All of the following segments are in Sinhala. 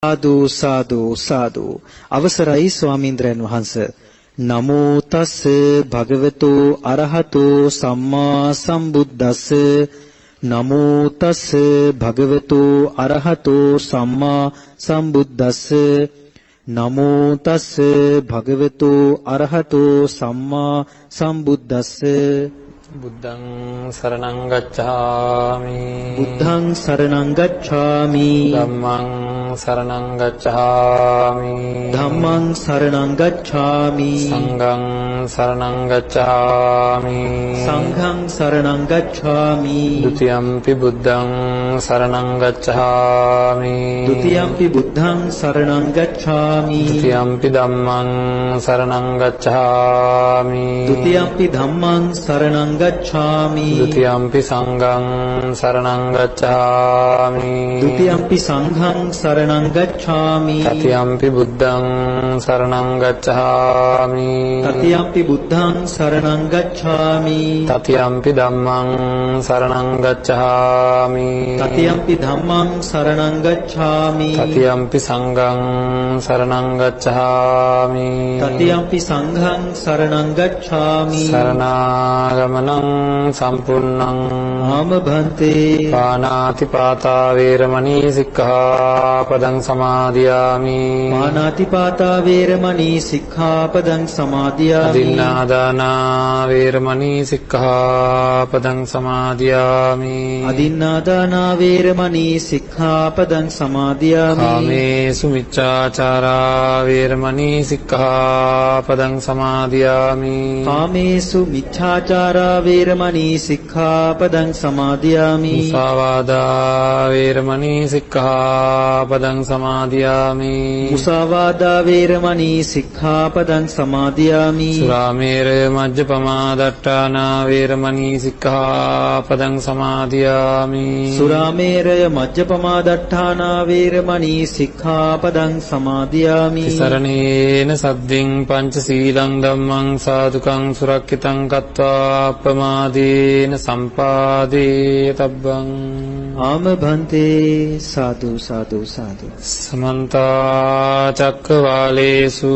සාදු සාදු සාදු අවසරයි ස්වාමීන්ද්‍රයන් වහන්ස නමෝ තස් භගවතු අරහතු සම්මා සම්බුද්දස්ස නමෝ තස් භගවතු අරහතු සම්මා සම්බුද්දස්ස නමෝ තස් භගවතු අරහතු සම්මා සම්බුද්දස්ස බුද්ධං සරණං ගච්ඡාමි බුද්ධං සරණං ගච්ඡාමි ධම්මං සරණං ගච්ඡාමි ධම්මං සරණං ගච්ඡාමි සංඝං සරණං ගච්ඡාමි සංඝං සරණං ගච්ඡාමි ဒ ුතියම්පි බුද්ධං සරණං ගච්ඡාමි ဒ ුතියම්පි බුද්ධං සරණං ගච්ඡාමි ဒ ුතියම්පි ධම්මං සරණං ගච්ඡාමි ဒ ුතියම්පි ධම්මං සරණං ගච්ඡාමි ဒ ුතියම්පි සංඝං සරණං ගච්ඡාමි ဒ ුතියම්පි සංඝං සරණං ගච්ඡාමි තතියම්පි බුද්ධං සරණං ගච්ඡාමි තතියම්පි බුද්ධං සරණං ගච්ඡාමි තතියම්පි ධම්මං සරණං ගච්ඡාමි තතියම්පි ධම්මං සරණං ගච්ඡාමි තතියම්පි සංඝං සරණං ගච්ඡාමි තතියම්පි සංඝං සරණං ගච්ඡාමි සරණාගමනං සම්පූර්ණං ආම භන්තේ පානාති පාතා වේරමණී සික්ඛාපදං සමාදියාමි පානාති පාතා වේරමණී සික්ඛාපදං සමාදියාමි අදින්නාදානා වේරමණී සික්ඛාපදං සමාදියාමි අදින්නාදානා වේරමණී සික්ඛාපදං සමාදියාමි කාමේසු මිච්ඡාචාරා වේරමණී සික්ඛාපදං සමාදියාමි කාමේසු මිච්ඡාචාරා වේරමණී සික්ඛාපදං සමාදියාමි මුසාවාදා වේරමණී සික්ඛාපදං සමාදියාමි මුසාවාදා වේරමණී සික්ඛාපදං සමාදියාමි සුරාමේරය මජ්ජපමා දට්ඨානා වේරමණී සික්ඛාපදං සමාදියාමි සුරාමේරය මජ්ජපමා දට්ඨානා වේරමණී සික්ඛාපදං සමාදියාමි සරණේන සද්දින් පංච සීලං ධම්මං සාදුකං සුරක්ඛිතං කତ୍වා අප්පමාදේන සම්පාදේ තබ්බං ආම භන්තේ සාදු සාදු සාදු සමන්ත චක්කවාලේසු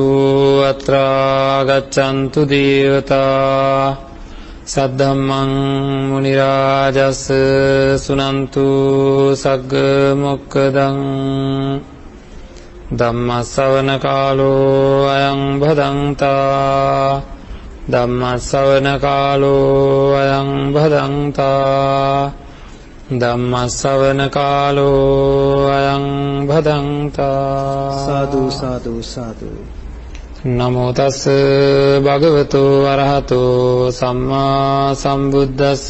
අත්‍රා ගච්ඡන්තු දේවතා සද්ධම්මං මුනි රාජස් සුනන්තු සග්ග මොක්ඛදං ධම්ම ශ්‍රවණ කාලෝ අයං භදංතා ධම්ම ශ්‍රවණ කාලෝ අයං භදංතා ධම්ම ශ්‍රවණ කාලෝ අයං භදංතා සාදු සාදු සාදු නමෝ තස් භගවතු අරහතෝ සම්මා සම්බුද්දස්ස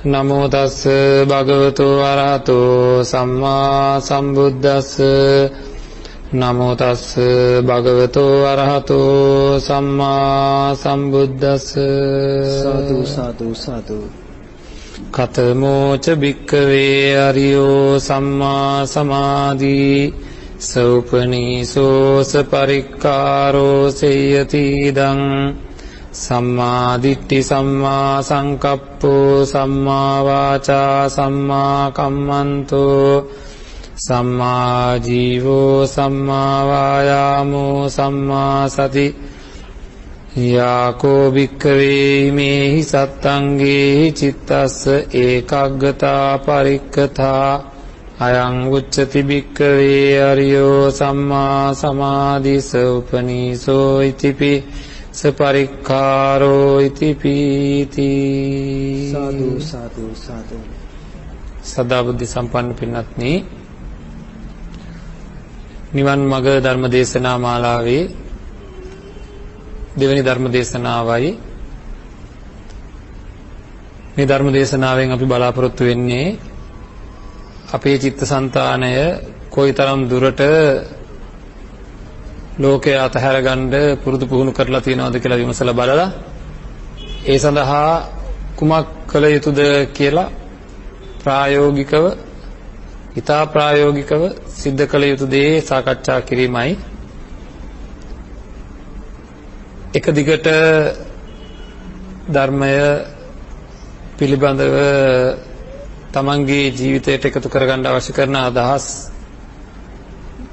නමෝ තස් භගවතු අරහතෝ සම්මා සම්බුද්දස්ස නමෝ තස් භගවතු අරහතෝ සම්මා සම්බුද්දස්ස සාදු සාදු සාදු කතමෝ ච භික්ඛවේ අරියෝ සම්මා සමාධි සෝපනීසෝස පරික්කාරෝ සේයති දං සම්මා දිට්ඨි සම්මා සංකප්පෝ සම්මා වාචා සම්මා කම්මන්තෝ සම්මා ජීවෝ සම්මා වායාමෝ සම්මා සති යාකෝ භික්ඛවේ මේහි සත්තංගේ චිත්තස්ස ඒකග්ගතා පරික්ඛතා අයං උච්චති භික්ඛවේ අරියෝ සම්මා සමාධිස උපනීසෝ ඉතිපි සපරික්ඛාරෝ ඉතිපීති සාදු සාදු සාදු සදා බුද්ධ සම්පන්න පින්වත්නි නිවන් මඟ ධර්ම දේශනා මාලාවේ දෙවෙනි ධර්ම දේශනාවයි මේ ධර්ම දේශනාවෙන් අපි බලාපොරොත්තු වෙන්නේ අපේ චිත්තසංතානය කොයිතරම් දුරට ලෝකයේ අතහැර ගන්න පුරුදු පුහුණු කරලා තියෙනවද කියලා විමසලා බලලා ඒ සඳහා කුමක් කළ යුතුද කියලා ප්‍රායෝගිකව ඊතා ප්‍රායෝගිකව සිද්ධ කළ යුතු දේ සාකච්ඡා කිරීමයි එක දිගට ධර්මය පිළිබඳව තමන්ගේ ජීවිතයට එකතු කරගන්න අවශ්‍ය කරන අදහස්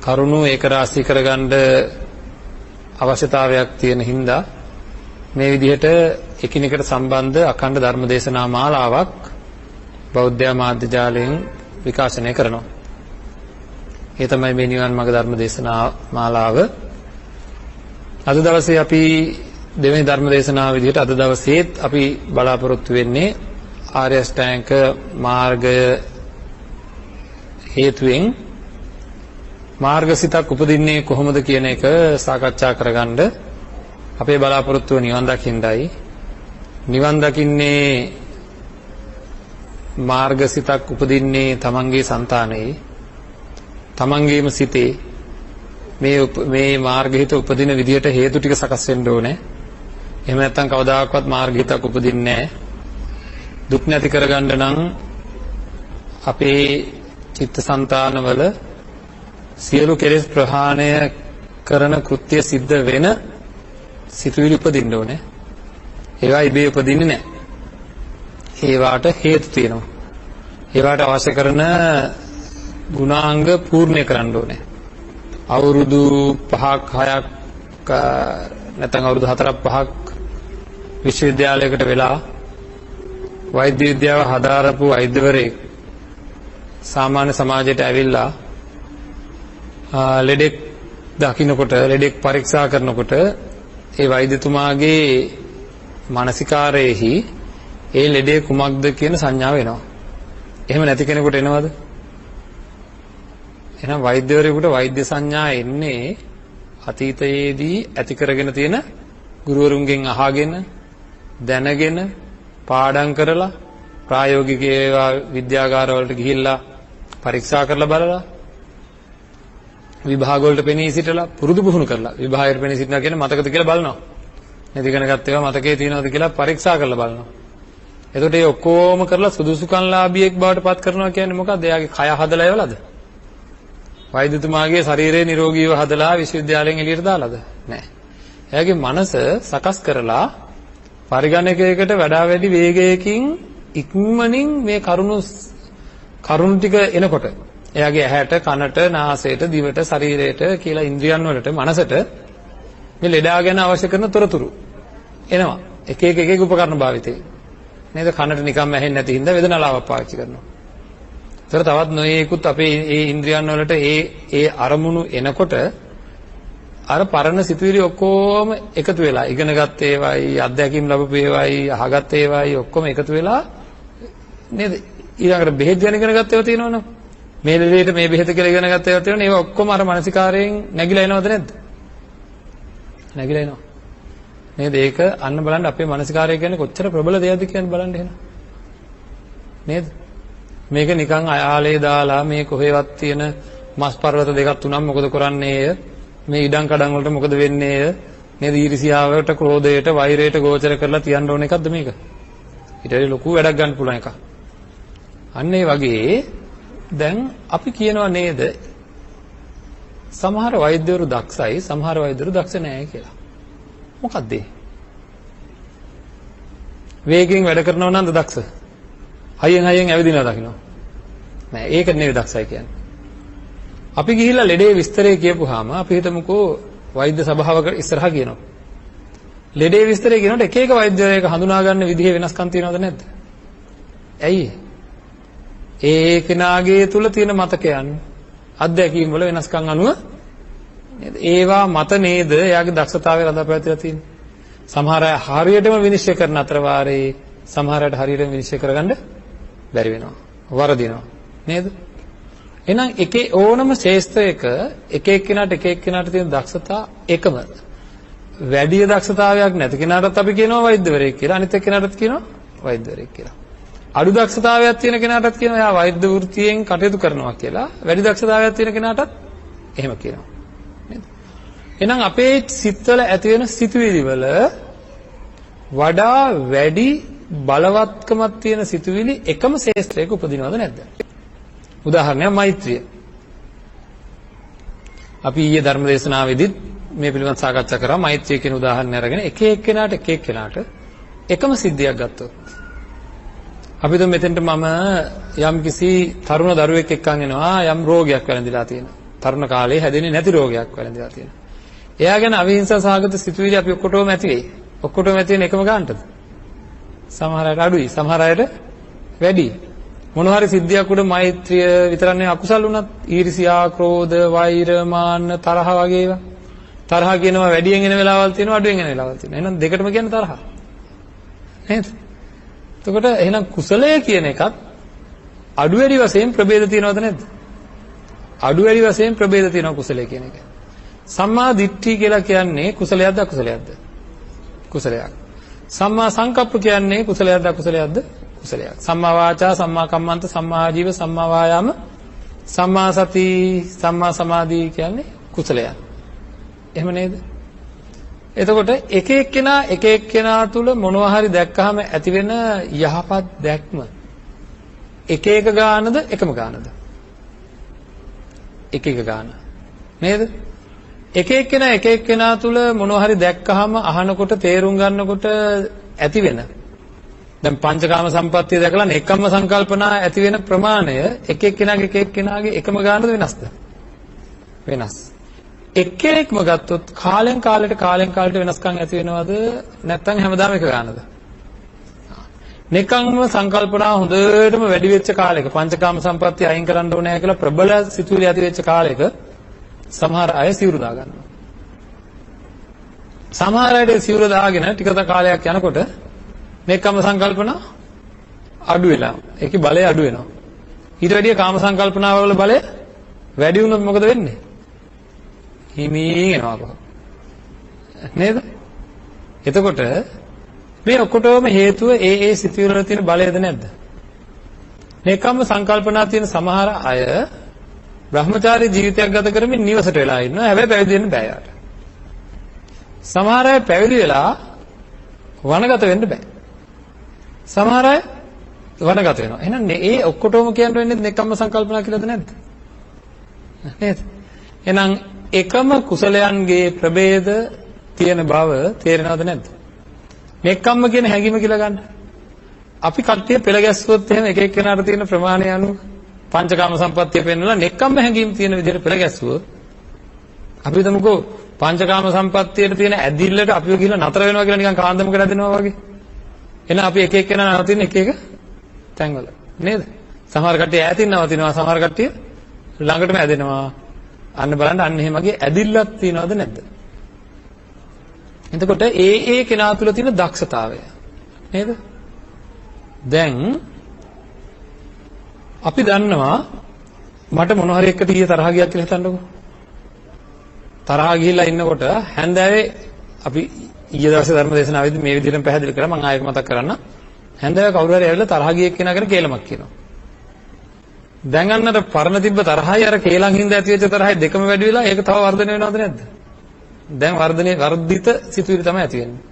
කරුණු ඒක රාශී කරගන්න අවශ්‍යතාවයක් තියෙන හින්දා මේ විදිහට එකිනෙකට සම්බන්ධ අඛණ්ඩ ධර්ම දේශනා මාලාවක් බෞද්ධ මාධ්‍ය ජාලයෙන් විකාශනය කරනවා. ඒ තමයි මේ නිවන් මාර්ග ධර්ම දේශනා මාලාව. අද දවසේ අපි දෙවෙනි ධර්ම දේශනාව විදිහට අද දවසේත් අපි බලාපොරොත්තු වෙන්නේ ආර්ය අෂ්ටාංගික මාර්ගය හේතුවෙන් මාර්ගසිතක් උපදින්නේ කොහොමද කියන එක සාකච්ඡා කරගන්න. අපේ බලාපොරොත්තුව නිවන් දකින්නයි. නිවන් දකින්නේ මාර්ගසිතක් උපදින්නේ තමන්ගේ సంతානයේ තමන්ගේම සිතේ මේ මාර්ගහිත උපදින විදිහට හේතු ටික සකස් වෙන්න ඕනේ. එහෙම නැත්නම් කවදාකවත් මාර්ගහිතක් උපදින්නේ නැහැ. දුක් නැති කරගන්න නම් අපේ චිත්තසංතානවල සියලු කෙලෙස් ප්‍රහාණය කරන කෘත්‍ය සිද්ධ වෙන සිතුවිලි උපදින්න ඕනේ. ඒවා ඉබේ උපදින්නේ නැහැ. ඒවාට හේතු තියෙනවා. ඒවාට අවශ්‍ය කරන ගුණාංග පූර්ණේ කරන්න ඕනේ. අවුරුදු 5ක් 6ක් නැත්නම් අවුරුදු 4ක් 5ක් විශ්වවිද්‍යාලයකට වෙලා වෛද්‍ය විද්‍යාව හදාරපු වෛද්‍යවරයෙක් සාමාන්‍ය සමාජයට ඇවිල්ලා ලෙඩෙක් දකින්නකොට ලෙඩෙක් පරීක්ෂා කරනකොට ඒ වෛද්‍යතුමාගේ මානසිකාරයේහි ඒ ලෙඩේ කුමක්ද කියන සංඥාව එනවා. එහෙම නැති කෙනෙකුට එනවද? එහෙනම් වෛද්‍යවරයෙකුට වෛද්‍ය සංඥා එන්නේ අතීතයේදී ඇති කරගෙන තියෙන ගුරුවරුන්ගෙන් අහගෙන දැනගෙන පාඩම් කරලා ප්‍රායෝගික ඒවා විද්‍යාගාර වලට ගිහිල්ලා පරීක්ෂා කරලා බලලා විභාග වලට පෙනී සිටලා පුරුදු පුහුණු කරලා විභාගයට පෙනී සිටනවා කියන්නේ මතකද කියලා බලනවා. නේද? ඉගෙන ගත්ත ඒවා මතකයේ තියෙනවද කියලා පරීක්ෂා කරලා බලනවා. එතකොට ඒ ඔක්කොම කරලා සුදුසුකම්ලාභියෙක් බවට පත් කරනවා කියන්නේ මොකක්ද? එයාගේ කය හදලා එවලාද? වෛද්‍යතුමාගේ ශරීරය නිරෝගීව හදලා විශ්වවිද්‍යාලයෙන් එළියට දාලාද? නැහැ. එයාගේ මනස සකස් කරලා පරිගණකයකට වඩා වැඩි වේගයකින් ඉක්මනින් මේ කරුණු ටික එනකොට එයාගේ ඇහැට, කනට, නාසයට, දිවට, ශරීරයට කියලා ඉන්ද්‍රියන් වලට, මනසට මේ ලෙඩා ගැන අවශ්‍ය කරන තොරතුරු එනවා. එක එක උපකරණ භාවිතේ. නේද? කනට නිකම්ම ඇහෙන්නේ නැති හින්දා වේදනාලාවක් පාවිච්චි කරනවා. ඒතර තවත් නොයේකුත් අපේ ඒ ඉන්ද්‍රියන් වලට ඒ අරමුණු එනකොට අර පරණ සිතුවිලි ඔක්කොම එකතු වෙලා ඉගෙනගත් ඒවායි අත්දැකීම් ලැබපු ඒවායි අහගත් ඒවායි ඔක්කොම එකතු වෙලා නේද? ඊළඟට බෙහෙත් ගැන ඉගෙනගත් ඒවා තියෙනවනේ. මේ ලෙඩේට මේ බෙහෙත කියලා ඉගෙනගත් ඒවා තියෙනවනේ. ඒවා ඔක්කොම අර මානසිකාරයෙන් නැగిලා එනවද නැද්ද? නැగిලා එනවා. නේද? ඒක අන්න බලන්න අපේ මානසිකාරය කියන්නේ කොච්චර ප්‍රබල දෙයක්ද කියන්නේ බලන්න එහෙනම්. නේද? මේක නිකන් අයාලේ දාලා මේ කොහෙවත් තියෙන මස් පර්වත දෙකක් තුනක් මොකද කරන්නේය? මේ ඉඩම් කඩම් වලට මොකද වෙන්නේය? නේද? ඊර්ෂියාවට, ක්‍රෝධයට, වෛරයට ගෝචර කරලා තියන්න ඕන එකක්ද මේක? ඊට වඩා ලොකු වැඩක් ගන්න පුළුවන් එකක්. අන්න ඒ වගේ දැන් අපි කියනවා නේද? සමහර වෛද්‍යවරු දක්ෂයි, සමහර වෛද්‍යවරු දක්ෂ නැහැ කියලා. මොකද්ද ඒ? වේගෙන් වැඩ කරනව නේද දක්ෂ? හයියෙන් ඇවිදිනවා දකින්න. නෑ ඒක නෙවෙයි දක්ෂයි කියන්නේ. අපි ගිහිල්ලා ලෙඩේ විස්තරය කියපුවාම අපි හිතමුකෝ වෛද්‍ය සභාවක ඉස්සරහා කියනවා. ලෙඩේ විස්තරය කියනකොට එක එක වෛද්‍යවරයෙක් හඳුනා ගන්න විදිහේ වෙනස්කම් තියෙනවද නැද්ද? ඇයි? ඒ කෙනාගේ තුල තියෙන මතකයන් අත්දැකීම් වල වෙනස්කම් අනුව නේද? ඒවා මත නේද එයාගේ දක්ෂතාවය රඳා පැවතිලා තියෙන්නේ. සමහර අය හරියටම විනිශ්චය කරන අතර වාරේ සමහර අයට හරියටම විනිශ්චය කරගන්න බැරි වෙනවා. වරදිනවා. නේද? එහෙනම් එකේ ඕනම ශේෂ්ත්‍රයක එක එක්කෙනාට තියෙන දක්ෂතා එකම. වැඩි දක්ෂතාවයක් නැති කෙනාටත් අපි කියනවා වෛද්‍යවරයෙක් කියලා. අනිත් එක්කෙනාටත් කියනවා වෛද්‍යවරයෙක් කියලා. අඩු දක්ෂතාවයක් තියෙන කෙනාටත් කියනවා එයා වෛද්‍ය වෘත්තියෙන් කටයුතු කරනවා කියලා. වැඩි දක්ෂතාවයක් තියෙන කෙනාටත් එහෙම කියනවා. නේද? එහෙනම් අපේ සිත්වල ඇති වෙන සිතුවිලි වල වඩා වැඩි බලවත්කමක් තියෙන සිතුවිලි එකම ශේෂ්ත්‍රයක උපදිනවද නැද්ද? උදාහරණයක් මෛත්‍රිය. අපි ඊයේ ධර්ම දේශනාවේදීත් මේ පිළිබඳව සාකච්ඡා කරා. මෛත්‍රිය කියන උදාහරණය අරගෙන එක එක්කෙනාට එකම සිද්ධියක් ගත්තොත් අපි මෙතෙන්ට මම යම් කිසි තරුණ දරුවෙක් එක්කන් එනවා යම් රෝගයක් වැළඳිලා තියෙනවා. තරුණ කාලේ හැදෙන්නේ නැති රෝගයක් වැළඳලා තියෙනවා. එයා ගැන අවිහිංසා සහගත සිතුවිලි අපි ඔක්කොටම ඇති වෙයි. ඔක්කොටම ඇති වෙන එකම ගන්නටද? සමහර අයට අඩුයි, සමහර අයට වැඩි. මොන හරි සිද්ධියක් උඩ මෛත්‍රිය විතරක් නෙවෙයි අකුසල් උනත් ඊර්ෂියා, ක්‍රෝධ, වෛර, මාන්න, තරහ වගේ ඒවා. තරහ කියනවා වැඩියෙන් එන වෙලාවල් තියෙනවා, අඩුවෙන් එන වෙලාවල් තියෙනවා. එහෙනම් දෙකටම කියන්නේ තරහ. නේද? එතකොට එහෙනම් කුසලය කියන එකත් අඩු වැඩි වශයෙන් ප්‍රභේද තියෙනවද නැද්ද? අඩු වැඩි වශයෙන් ප්‍රභේද තියෙනවා කුසලය කියන එක. සම්මා දිට්ඨිය කියලා කියන්නේ කුසලයක්ද අකුසලයක්ද? කුසලයක්. සම්මා සංකප්ප කියන්නේ කුසලයක්ද අකුසලයක්ද? කුසලයක්. සම්මා වාචා, සම්මා කම්මන්ත, සම්මා ආජීව, සම්මා වායාම, සම්මා සති, සම්මා සමාධි කියන්නේ කුසලයක්. එහෙම නේද? එතකොට එක එක්කෙනා තුල මොනවා හරි දැක්කහම ඇති වෙන යහපත් දැක්ම එක එක ගානද එකම ගානද? එක එක ගාන. නේද? එක එක්කෙනා තුල මොනවා හරි දැක්කහම අහනකොට තේරුම් ගන්නකොට ඇති වෙන දැන් පංචකාම සම්පත්තිය දැකලා නෙක්ඛම්ම සංකල්පනා ඇති වෙන ප්‍රමාණය එක එක්කෙනාගේ එකම ගානද වෙනස්ද? වෙනස්. එක්කෙනෙක්ම ගත්තොත් කාලෙන් කාලයට වෙනස්කම් ඇති වෙනවද නැත්නම් හැමදාම එක ගානද? නෙක්ඛම්ම සංකල්පනා හොඳටම වැඩි වෙච්ච කාලයක පංචකාම සම්පත්තිය අයින් කරන්න ඕනේ කියලා ප්‍රබල සිතුවිලි ඇති වෙච්ච කාලයක සමහර අය සිවුරු දා ගන්නවා. සමහර අය සිවුරු දාගෙන ටික කාලයක් යනකොට නෙක්ඛම්ම සංකල්පනා අඩු වෙලා ඒකේ බලය අඩු වෙනවා. ඊට වැඩිය කාම සංකල්පනාවල බලය වැඩි වුණොත් මොකද වෙන්නේ? හිමින් එනවා කොහොමද? නේද? එතකොට මේ ඔක්කොටම හේතුව ඒ සිතුවිලි වල තියෙන බලයද නැද්ද? නෙක්ඛම්ම සංකල්පනා තියෙන සමහර අය බ්‍රහ්මචාරී ජීවිතයක් ගත කරමින් නිවසට වෙලා ඉන්නවා. හැබැයි පැවිදි වෙන්න බෑ යාට. සමහර අය පැවිදි වෙලා වනගත වෙන්න බෑ. සමහර අය වනගත වෙනවා. එහෙනම් ඒ ඔක්කොටම කියන්න වෙන්නේ නෙක්ඛම්ම සංකල්පනා කියලාද නැද්ද? නේද? එහෙනම් එකම කුසලයන්ගේ ප්‍රභේද තියෙන බව තේරෙනවද නැද්ද? නෙක්ඛම්ම කියන හැඟීම කියලා ගන්න. අපි කට්ටිය පෙළ ගැස්සුවොත් එහෙම එක එක්කෙනාට තියෙන ප්‍රමාණය අනුව පංචකාම සම්පත්තිය පෙන්නලා නෙක්ඛම්ම හැඟීම් තියෙන විදිහට පෙළ ගැස්සුවොත් අපි හිතමුකෝ පංචකාම සම්පත්තියට තියෙන ඇදිල්ලට අපිව ගිහලා නතර වෙනවා කියලා නිකන් කාන්දමකට ඇදෙනවා වගේ. එහෙනම් අපි එක එක්කෙනා නවතින එක තැන්වල නේද? සමහර කට්ටිය ඈතින් නවතිනවා, සමහර කට්ටිය ළඟටම ඇදෙනවා. අන්න බලන්න අන්න එහෙමගේ ඇදිල්ලක් තියනවද නැද්ද? එතකොට ඒ කෙනා තුල තියෙන දක්ෂතාවය නේද? දැන් අපි දන්නවා මට මොන හරි එකට ඊයේ තරහ ගියා කියලා හිතන්නකෝ. තරහ ගිහිල්ලා ඉන්නකොට හැන්දෑවේ අපි ඊයේ දවසේ ධර්ම දේශනාවේදී මේ විදිහටම පැහැදිලි කරා මම ආයෙත් මතක් කරන්න. හැන්දෑවේ කවුරු හරි ඇවිල්ලා තරහ ගිය එක්කෙනා ගැන කේලමක් කියනවා. දැන් අන්නතර පරණ තිබ්බ තරහයි අර කේලම් හින්දා ඇති වෙච්ච තරහයි දෙකම වැඩි වෙලා ඒක තව වර්ධනය වෙනවද නැද්ද? දැන් වර්ධිත සිතුවිලි තමයි ඇති වෙන්නේ.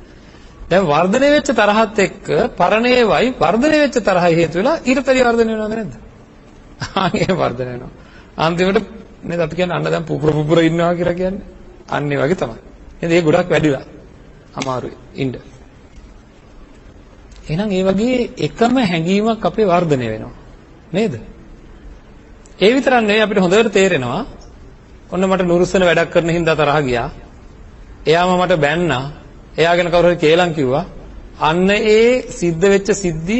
දැන් වර්ධනය වෙච්ච තරහත් එක්ක පරණේවයි වර්ධනය වෙච්ච තරහයි හේතු වෙලා ඊට පරිදි වර්ධනය වෙනවද නැද්ද? ආගේ වර්ධනය වෙනවා. අන්තිමට නේද අපි කියන්නේ අන්න දැන් පුපුර ඉන්නවා කියලා කියන්නේ. අන්න ඒ වගේ තමයි. නේද? ඒක ගොඩක් වැඩිලා. අමාරුයි ඉන්න. එහෙනම් ඒ වගේ එකම හැඟීමක් අපේ වර්ධනය වෙනවා. නේද? ඒ විතරක් නෙවෙයි අපිට හොඳට තේරෙනවා ඔන්න මට නුරුස්සන වැඩක් කරන හින්දා තරහ ගියා. එයාම මට බැන්නා. එයා ගැන කවුරු හරි කේලම් කිව්වා. අන්න ඒ සිද්ධ වෙච්ච සිද්ධි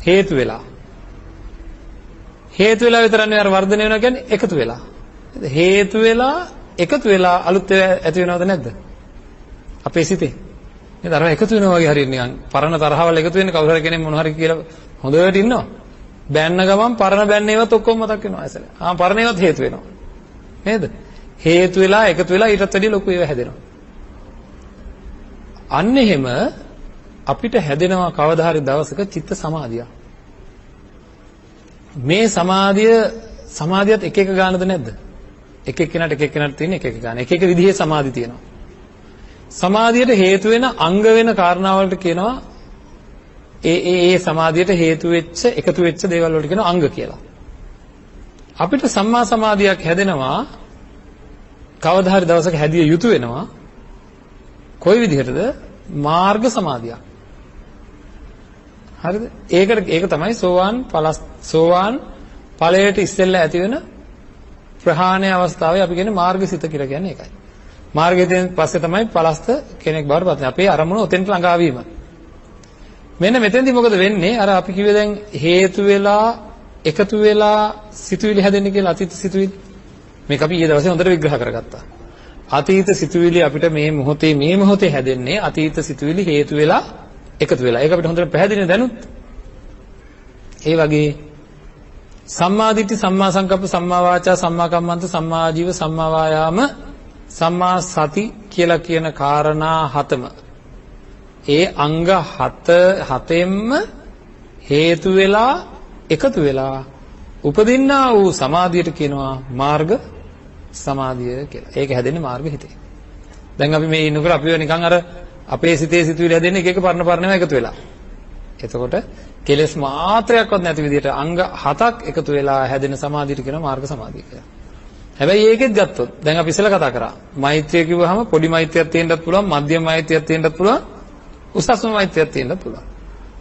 හේතු වෙලා. හේතු වෙලා විතරක් නෙවෙයි අර වර්ධනය වෙනවා කියන්නේ එකතු වෙලා. හේතු වෙලා එකතු වෙලා අලුත් ඇති වෙනවද නැද්ද? අපේ සිතේ. නේද? අර එකතු වෙනවා වගේ හරියට නිකන් පරණ තරහවල් එකතු වෙන්නේ කවුරු හරි කෙනෙක් මොන හරි කියලා හොඳට ඉන්නවා. බැන්න ගමන් පරණ බැන්නේවත් ඔක්කොම මතක් වෙනවා ඇසල. පරණේවත් හේතු වෙනවා. නේද? හේතු වෙලා එකතු වෙලා ඊටත් වැඩිය ලොකු ඒවා හැදෙනවා. අන්න එහෙම අපිට හැදෙනවා කවදා හරි දවසක චිත්ත සමාධිය. මේ සමාධියත් එක එක ගානද නැද්ද? එක එක්කෙනාට තියෙන එක එක ගාන. එක එක විදිහේ සමාධි තියෙනවා. සමාධියට හේතු වෙන අංග වෙන කාරණාවලට කියනවා ඒ සමාධියට හේතු වෙච්ච එකතු වෙච්ච දේවල් වලට කියනවා අංග කියලා. අපිට සම්මා සමාධියක් හැදෙනවා කවදා හරි දවසක හැදිය යුතු වෙනවා. කොයි විදිහටද? මාර්ග සමාධියක්. හරිද? ඒක තමයි සෝවාන් ඵලයට ඉස්සෙල්ලා ඇති වෙන ප්‍රහාණය අවස්ථාවේ අපි කියන්නේ මාර්ගසිත කියලා කියන්නේ ඒකයි. මාර්ගයෙන් පස්සේ තමයි පලස්ත කෙනෙක් බවට පත් වෙන්නේ. අපේ අරමුණ උතෙන්ට ළඟා වීම. මෙන්න මෙතෙන්දී මොකද වෙන්නේ? අර අපි කිව්වේ දැන් හේතු වෙලා එකතු වෙලා සිතුවිලි හැදෙන්නේ කියලා අතීත සිතුවිලි. මේක අපි ඊයේ දවසේ හොඳට විග්‍රහ කරගත්තා. අතීත සිතුවිලි අපිට මේ මොහොතේ හැදෙන්නේ අතීත සිතුවිලි හේතු වෙලා එකතු වෙලා. ඒක අපිට හොඳට පැහැදිලිව දැනුත්. ඒ වගේ සම්මා දිට්ඨි, සම්මා සංකප්ප, සම්මා වාචා, සම්මා කම්මන්ත, සම්මා ආජීව, සම්මා වායාම, සම්මා සති කියලා කියන කාරණා හතම. ඒ අංග හතෙන්ම හේතු වෙලා එකතු වෙලා උපදින්නා වූ සමාධියට කියනවා මාර්ග සමාධිය කියලා. ඒක හැදෙන්නේ මාර්ග හිතේ. දැන් අපි මේ ඉන්නකොට අපිව නිකන් අර අපේ සිතේ සිතුවිලි හැදෙන්නේ එක එක පරණ එකතු වෙලා. එතකොට කෙලෙස් මාත්‍රයක්වත් නැති විදිහට අංග 7ක් එකතු වෙලා හැදෙන සමාධියට කියනවා මාර්ග සමාධිය කියලා. හැබැයි ඒකෙත් ගත්තොත් දැන් අපි ඉස්සෙල්ලා කතා කරා. මෛත්‍රිය කිව්වහම පොඩි මෛත්‍රියක් තියෙන්නත් පුළුවන්, මධ්‍යම මෛත්‍රියක් තියෙන්නත් පුළුවන්, උසස්ම මෛත්‍රියක් තියෙන්නත් පුළුවන්.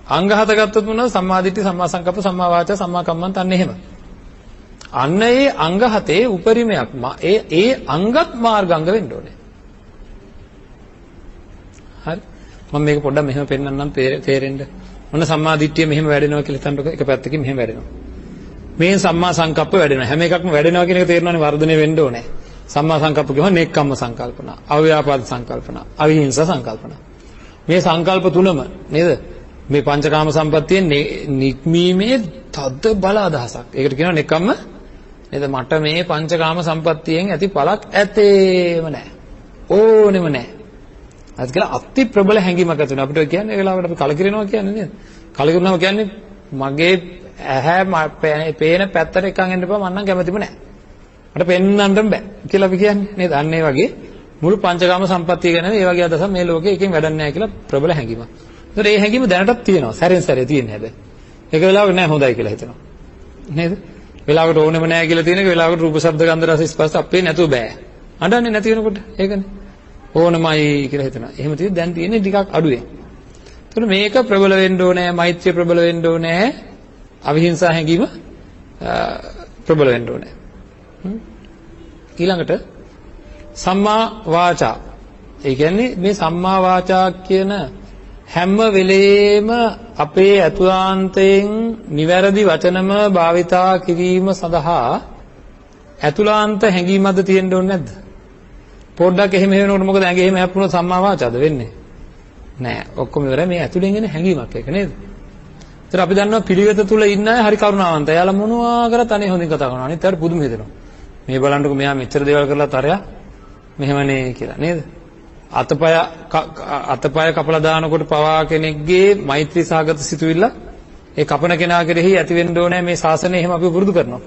අංග 7 ගත්තොත් මොනවද? සම්මා දිට්ඨි, සම්මා සංකප්ප, සම්මා වාචා, සම්මා කම්මන්ත අන්න එහෙම. අන්න ඒ අංග 7 උපරිමයක් ඒ අංගත් මාර්ගාංග වෙන්න ඕනේ. හරි. මම මේක පොඩ්ඩක් මෙහෙම පෙන්නන්නම් තේරෙන්න. මොන සම්මා දිට්ඨිය මෙහෙම වැඩෙනවා කියලා හිතන්නකො එක පැත්තකින් මෙහෙම වැඩෙනවා. මේ සම්මා සංකප්ප වැඩෙනවා. හැම එකක්ම වැඩෙනවා කියන එක තේරෙනවනේ වර්ධනය වෙන්න ඕනේ. සම්මා සංකප්ප කියනවා නෙක්ඛම්ම සංකල්පන, අව්‍යාපාද සංකල්පන, අවිහිංසා සංකල්පන. මේ සංකල්ප තුනම නේද? මේ පංචකාම සම්පත්තියේ නික්මීමේ තද්ද බල අදහසක්. ඒකට කියනවා නෙක්ඛම්ම නේද? මට මේ පංචකාම සම්පත්තියෙන් ඇති පළක් ඇතේම නැහැ. ඕනෙම නැහැ. අද කියලා අති ප්‍රබල හැඟීමක් ඇති වෙනවා. අපිට කියන්නේ ඒ වෙලාවට අපි කලකිරෙනවා කියන්නේ නේද? කලකිරුණාම කියන්නේ මගේ ඇහැ පේන පැත්තට එකන් එන්න එපා මම නම් කැමතිම නැහැ. මට පෙන්වන්නම බෑ කියලා අපි කියන්නේ නේද? අන්න ඒ වගේ මුළු පංචකාම සම්පත්තිය ගැන මේ වගේ අදහසක් මේ ලෝකේ එකකින් වැඩක් නැහැ කියලා ප්‍රබල හැඟීමක්. ඒතර ඒ හැඟීම දැනටත් තියෙනවා. සැරෙන් සැරේ තියෙන හැබැයි. ඒක වෙලාවක නෑ හොඳයි කියලා හිතනවා. නේද? වෙලාවකට ඕනෙම නෑ කියලා තියෙන එක වෙලාවකට රූප ශබ්ද ගන්ධ රස ස්පර්ශ අපේ නැතුව බෑ. අඬන්නේ නැති වෙනකොට ඒකනේ. ඕනමයි කියලා හිතනවා. එහෙම තියෙද්දි දැන් තියෙන්නේ ටිකක් අඩුවේ. ඒතර මේක ප්‍රබල වෙන්න ඕනේ, මෛත්‍රිය ප්‍රබල වෙන්න ඕනේ, අවිහිංසා හැඟීම ප්‍රබල වෙන්න ඕනේ. ඊළඟට සම්මා වාචා. ඒ කියන්නේ මේ සම්මා වාචා කියන හැම වෙලේම අපේ අතුලාන්තයෙන් නිවැරදි වචනම භාවිතා කිරීම සඳහා අතුලාන්ත හැඟීමක්ද තියෙන්න ඕනේ නැද්ද? පොඩ්ඩක් එහෙම වෙනකොට මොකද ඇඟේ එහෙම හැප්පුණොත් සම්මා වාචාද වෙන්නේ? නෑ. ඔක්කොම ඉවරයි මේ ඇතුලෙන් එන හැඟීමක් එක නේද? ඒතර අපි දන්නවා පිළිවෙත තුල ඉන්න අය හරි කරුණාවන්තයි. එයාලා මොනවා කරත් අනේ හොඳින් කතා කරනවා. අනිත් අයට පුදුම හිතෙනවා. මේ බලන්නකො මෙයා මෙච්චර දේවල් කරලා තරයා මෙහෙමනේ කියලා නේද? අතපය කපලා දානකොට පවා කෙනෙක්ගේ මෛත්‍රී සාගත සිතුවිල්ල ඒ කපන කෙනා කෙරෙහි ඇති වෙන්න ඕනේ මේ ශාසනය එහෙම අපි පුරුදු කරනවා.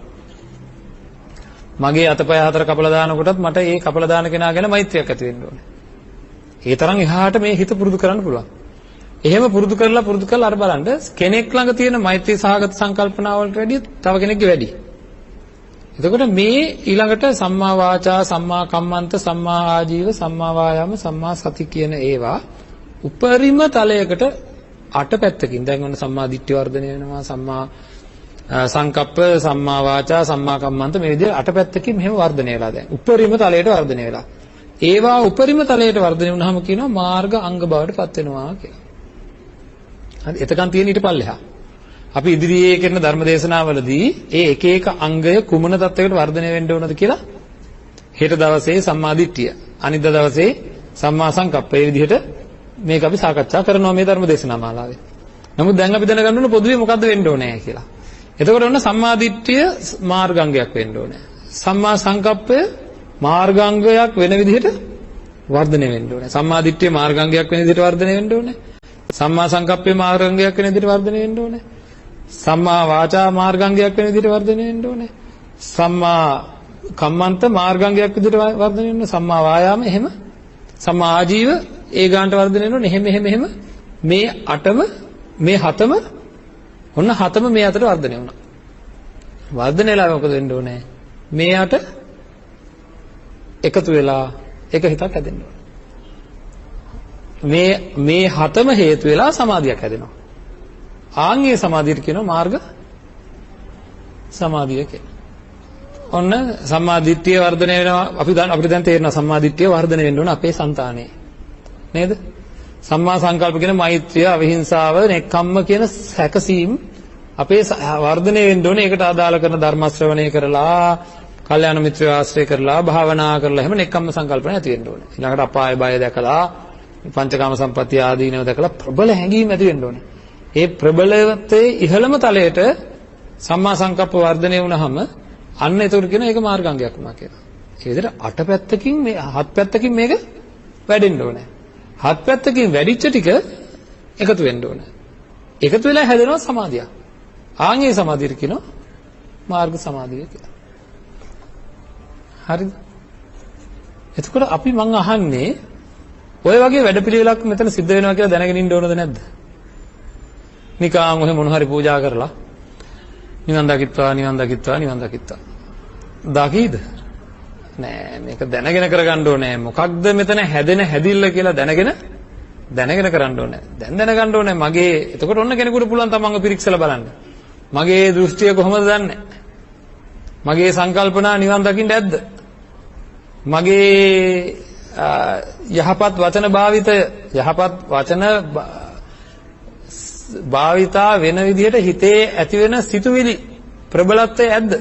මගේ අතපය හතර කපලා දානකොටත් මට ඒ කපලා දාන කෙනා ගැන මෛත්‍රියක් ඇති වෙන්න ඕනේ. ඒ තරම් එහාට මේ හිත පුරුදු කරන්න පුළුවන්. එහෙම පුරුදු කරලා අර බලන්න කෙනෙක් ළඟ තියෙන මෛත්‍රී සහගත සංකල්පනා වලට වැඩිය තව කෙනෙක්ගේ වැඩි. එතකොට මේ ඊළඟට සම්මා වාචා, සම්මා කම්මන්ත, සම්මා ආජීව, සම්මා වායාම, සම්මා සති කියන ඒවා උපරිම තලයකට අට පැත්තකින් දැන් ඔන්න සම්මා දිට්ඨි වර්ධනය වෙනවා, සම්මා සංකප්ප, සම්මා වාචා, සම්මා කම්මන්ත මේ විදිහට අට පැත්තකින් මෙහෙම වර්ධනය වෙලා දැන් උපරිම තලයට වර්ධනය වෙලා. ඒවා උපරිම තලයට වර්ධනය වුණාම කියනවා මාර්ග අංග බවට පත් වෙනවා කියලා. හරි එතකන් තියෙන ඊට පල්ලෙහා. අපි ඉදිරියේ කරන ධර්ම දේශනාවලදී ඒ එක එක අංගය කුමන තත්වයකට වර්ධනය වෙන්න ඕනද කියලා හෙට දවසේ සම්මා දිට්ඨිය, අනිද්දා දවසේ සම්මා සංකප්ප මේ විදිහට මේක අපි සාකච්ඡා කරනවා මේ ධර්ම දේශනා මාලාවේ. නමුත් දැන් අපි දැනගන්න ඕන පොදුවේ මොකද්ද වෙන්න ඕනේ කියලා. එතකොට ඔන්න සම්මා දිට්ඨිය මාර්ගාංගයක් වෙන්න ඕනේ. සම්මා සංකප්පය මාර්ගාංගයක් වෙන විදිහට වර්ධනය වෙන්න ඕනේ. සම්මා දිට්ඨිය මාර්ගාංගයක් වෙන විදිහට වර්ධනය වෙන්න ඕනේ. සම්මා සංකප්පේ මාර්ගාංගයක් වෙන විදිහට වර්ධනය වෙන්න ඕනේ. සම්මා වාචා මාර්ගාංගයක් වෙන විදිහට වර්ධනය වෙන්න ඕනේ. සම්මා කම්මන්ත මාර්ගාංගයක් විදිහට වර්ධනය වෙන්න ඕනේ. සම්මා වායාම එහෙම. සම්මා ආජීව ඒ ගානට වර්ධනය වෙන්න ඕනේ. එහෙම මේ අටම මේ හතම ඔන්න හතම මේ අතට වර්ධනය වුණා. වර්ධනය වෙලා මොකද වෙන්න ඕනේ? මේ අට එකතු වෙලා එක හිතක් හැදෙන්න ඕනේ. මේ හතම හේතු වෙලා සමාධියක් හැදෙනවා. ආන්ගේ සමාධියට කියනවා මාර්ග සමාධිය කියලා. ඔන්න සම්මා දිට්ඨිය වර්ධනය වෙනවා. අපිට දැන් තේරෙනවා සම්මා දිට්ඨිය වර්ධනය වෙන්න ඕන අපේ సంతානේ. නේද? සම්මා සංකල්ප කියන මෛත්‍රිය, අවිහිංසාව, නෙක්ඛම්ම කියන සැකසීම් අපේ වර්ධනය වෙන්න ඕනේ. ඒකට අදාළ කරන ධර්ම ශ්‍රවණය කරලා, කල්යාණ මිත්‍රය ආශ්‍රය කරලා, භාවනා කරලා එහෙම නෙක්ඛම්ම සංකල්පන ඇති වෙන්න ඕනේ. ඊළඟට අපාය බය දැකලා, පංචකාම සම්පත්තිය ආදීනව දැකලා ප්‍රබල හැඟීම් ඇති වෙන්න ඕනේ. ඒ ප්‍රබලත්වයේ ඉහළම තලයට සම්මා සංකප්ප වර්ධනය වුණාම අන්න ඒකට කියන ඒක මාර්ගාංගයක් වුණා කියලා. ඒ විදිහට අට පැත්තකින් මේ හත් පැත්තකින් මේක වැඩෙන්න ඕනේ. හත් පැත්තකින් වැඩිච්ච ටික එකතු වෙන්න ඕනේ. එකතු වෙලා හැදෙනවා සමාධියක්. ආන්ගේ සමාධියට කියනවා මාර්ග සමාධිය කියලා. හරිද? එතකොට අපි මං අහන්නේ ඔය වගේ වැඩපිළිවෙලක් මෙතන සිද්ධ වෙනවා කියලා දැනගෙන ඉන්න ඕනද නැද්ද? නිකාන් ඔහෙ මොන හරි පූජා කරලා නිවන් දකිත්වා නිවන් දකිත්වා නිවන් දකිත්වා. දකීද? නෑ මේක දැනගෙන කරගන්න ඕනේ. මොකක්ද මෙතන හැදෙන හැදිල්ල කියලා දැනගෙන කරන්න ඕනේ. දැන් දැනගන්න ඕනේ මගේ එතකොට ඔන්න කෙනෙකුට පුළුවන් තමන්ව පිරික්සලා බලන්න. මගේ දෘෂ්ටිය කොහොමද දන්නේ? මගේ සංකල්පනා නිවන් දකින්න ඇද්ද? මගේ යහපත් වචන භාවිතය යහපත් වචන භාවිතා වෙන විදිහට හිතේ ඇති වෙන සිතුවිලි ප්‍රබලත්වය ඇද්ද?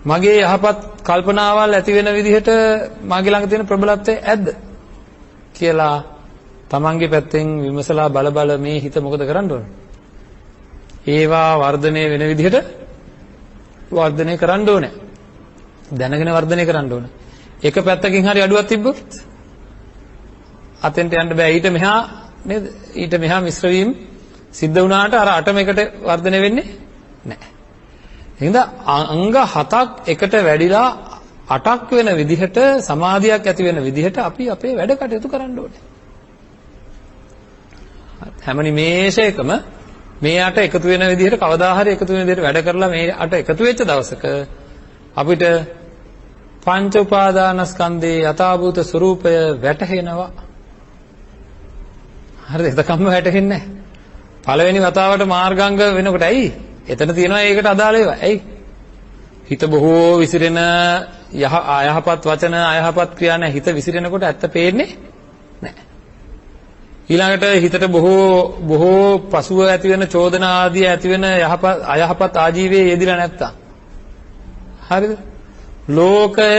මගේ යහපත් කල්පනාවල් ඇති වෙන විදිහට මගේ ළඟ තියෙන ප්‍රබලත්වය ඇද්ද කියලා තමන්ගේ පැත්තෙන් විමසලා බල මේ හිත මොකද කරන්න ඕන? ඒවා වර්ධනය වෙන විදිහට වර්ධනය කරන්න ඕනේ. දැනගෙන වර්ධනය කරන්න ඕනේ. එක පැත්තකින් හරි අඩුවක් තිබ්බොත් අතෙන්ට යන්න බෑ. ඊට මෙහා නේද? ඊට මෙහා මිශ්‍ර වීම සිද්ධ වුණාට අර අටම එකට වර්ධනය වෙන්නේ නැහැ. එහෙනම් අංග 7ක් එකට වැඩිලා 8ක් වෙන විදිහට සමාධියක් ඇති වෙන විදිහට අපි අපේ වැඩ කටයුතු කරන්න ඕනේ. හැම නිමේෂයකම මේ අට එකතු වෙන විදිහට කවදා හරි එකතු වෙන විදිහට වැඩ කරලා මේ අට එකතු වෙච්ච දවසක අපිට පංච උපාදානස්කන්ධේ යථාභූත ස්වરૂපය වැටහෙනවා. හරිද? එතකම්ම වැටහෙන්නේ නැහැ. පළවෙනි වතාවට මාර්ගාංග වෙනකොට ඇයි? එතන තියෙනවා ඒකට අදාළ ඒවා. ඇයි? හිත බොහෝ විසිරෙන අයහපත් වචන අයහපත් ක්‍රියා නැ හිත විසිරෙනකොට ඇත්ත පේන්නේ නැහැ. ඊළඟට හිතට බොහෝ පසුව ඇති වෙන චෝදනා ආදී ඇති වෙන අයහපත් ආජීවයේ යෙදිලා නැත්තම්. හරිද? ලෝකය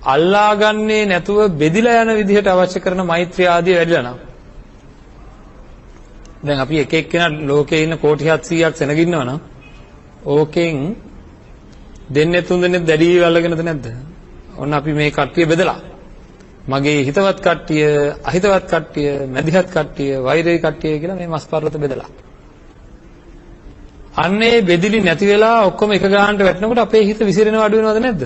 අල්ලාගන්නේ නැතුව බෙදිලා යන විදිහට අවශ්‍ය කරන මෛත්‍රිය ආදී වැඩිලා නම් දැන් අපි එක එක්කෙනා ලෝකේ ඉන්න කෝටි 700ක් සෙනග ඉන්නවනම් ඕකෙන් දෙන්නේ තුන් දෙනෙක් දැඩි වල්ලගෙනද නැද්ද? ඔන්න අපි මේ කට්ටිය බෙදලා මගේ හිතවත් කට්ටිය, අහිතවත් කට්ටිය, මැදිහත් කට්ටිය, වෛරී කට්ටිය කියලා මේ මස් පර්වත බෙදලා. අන්නේ බෙදිලි නැති වෙලා ඔක්කොම එක ගානට වැටෙනකොට අපේ හිත විසිරෙනව අඩු වෙනවද නැද්ද?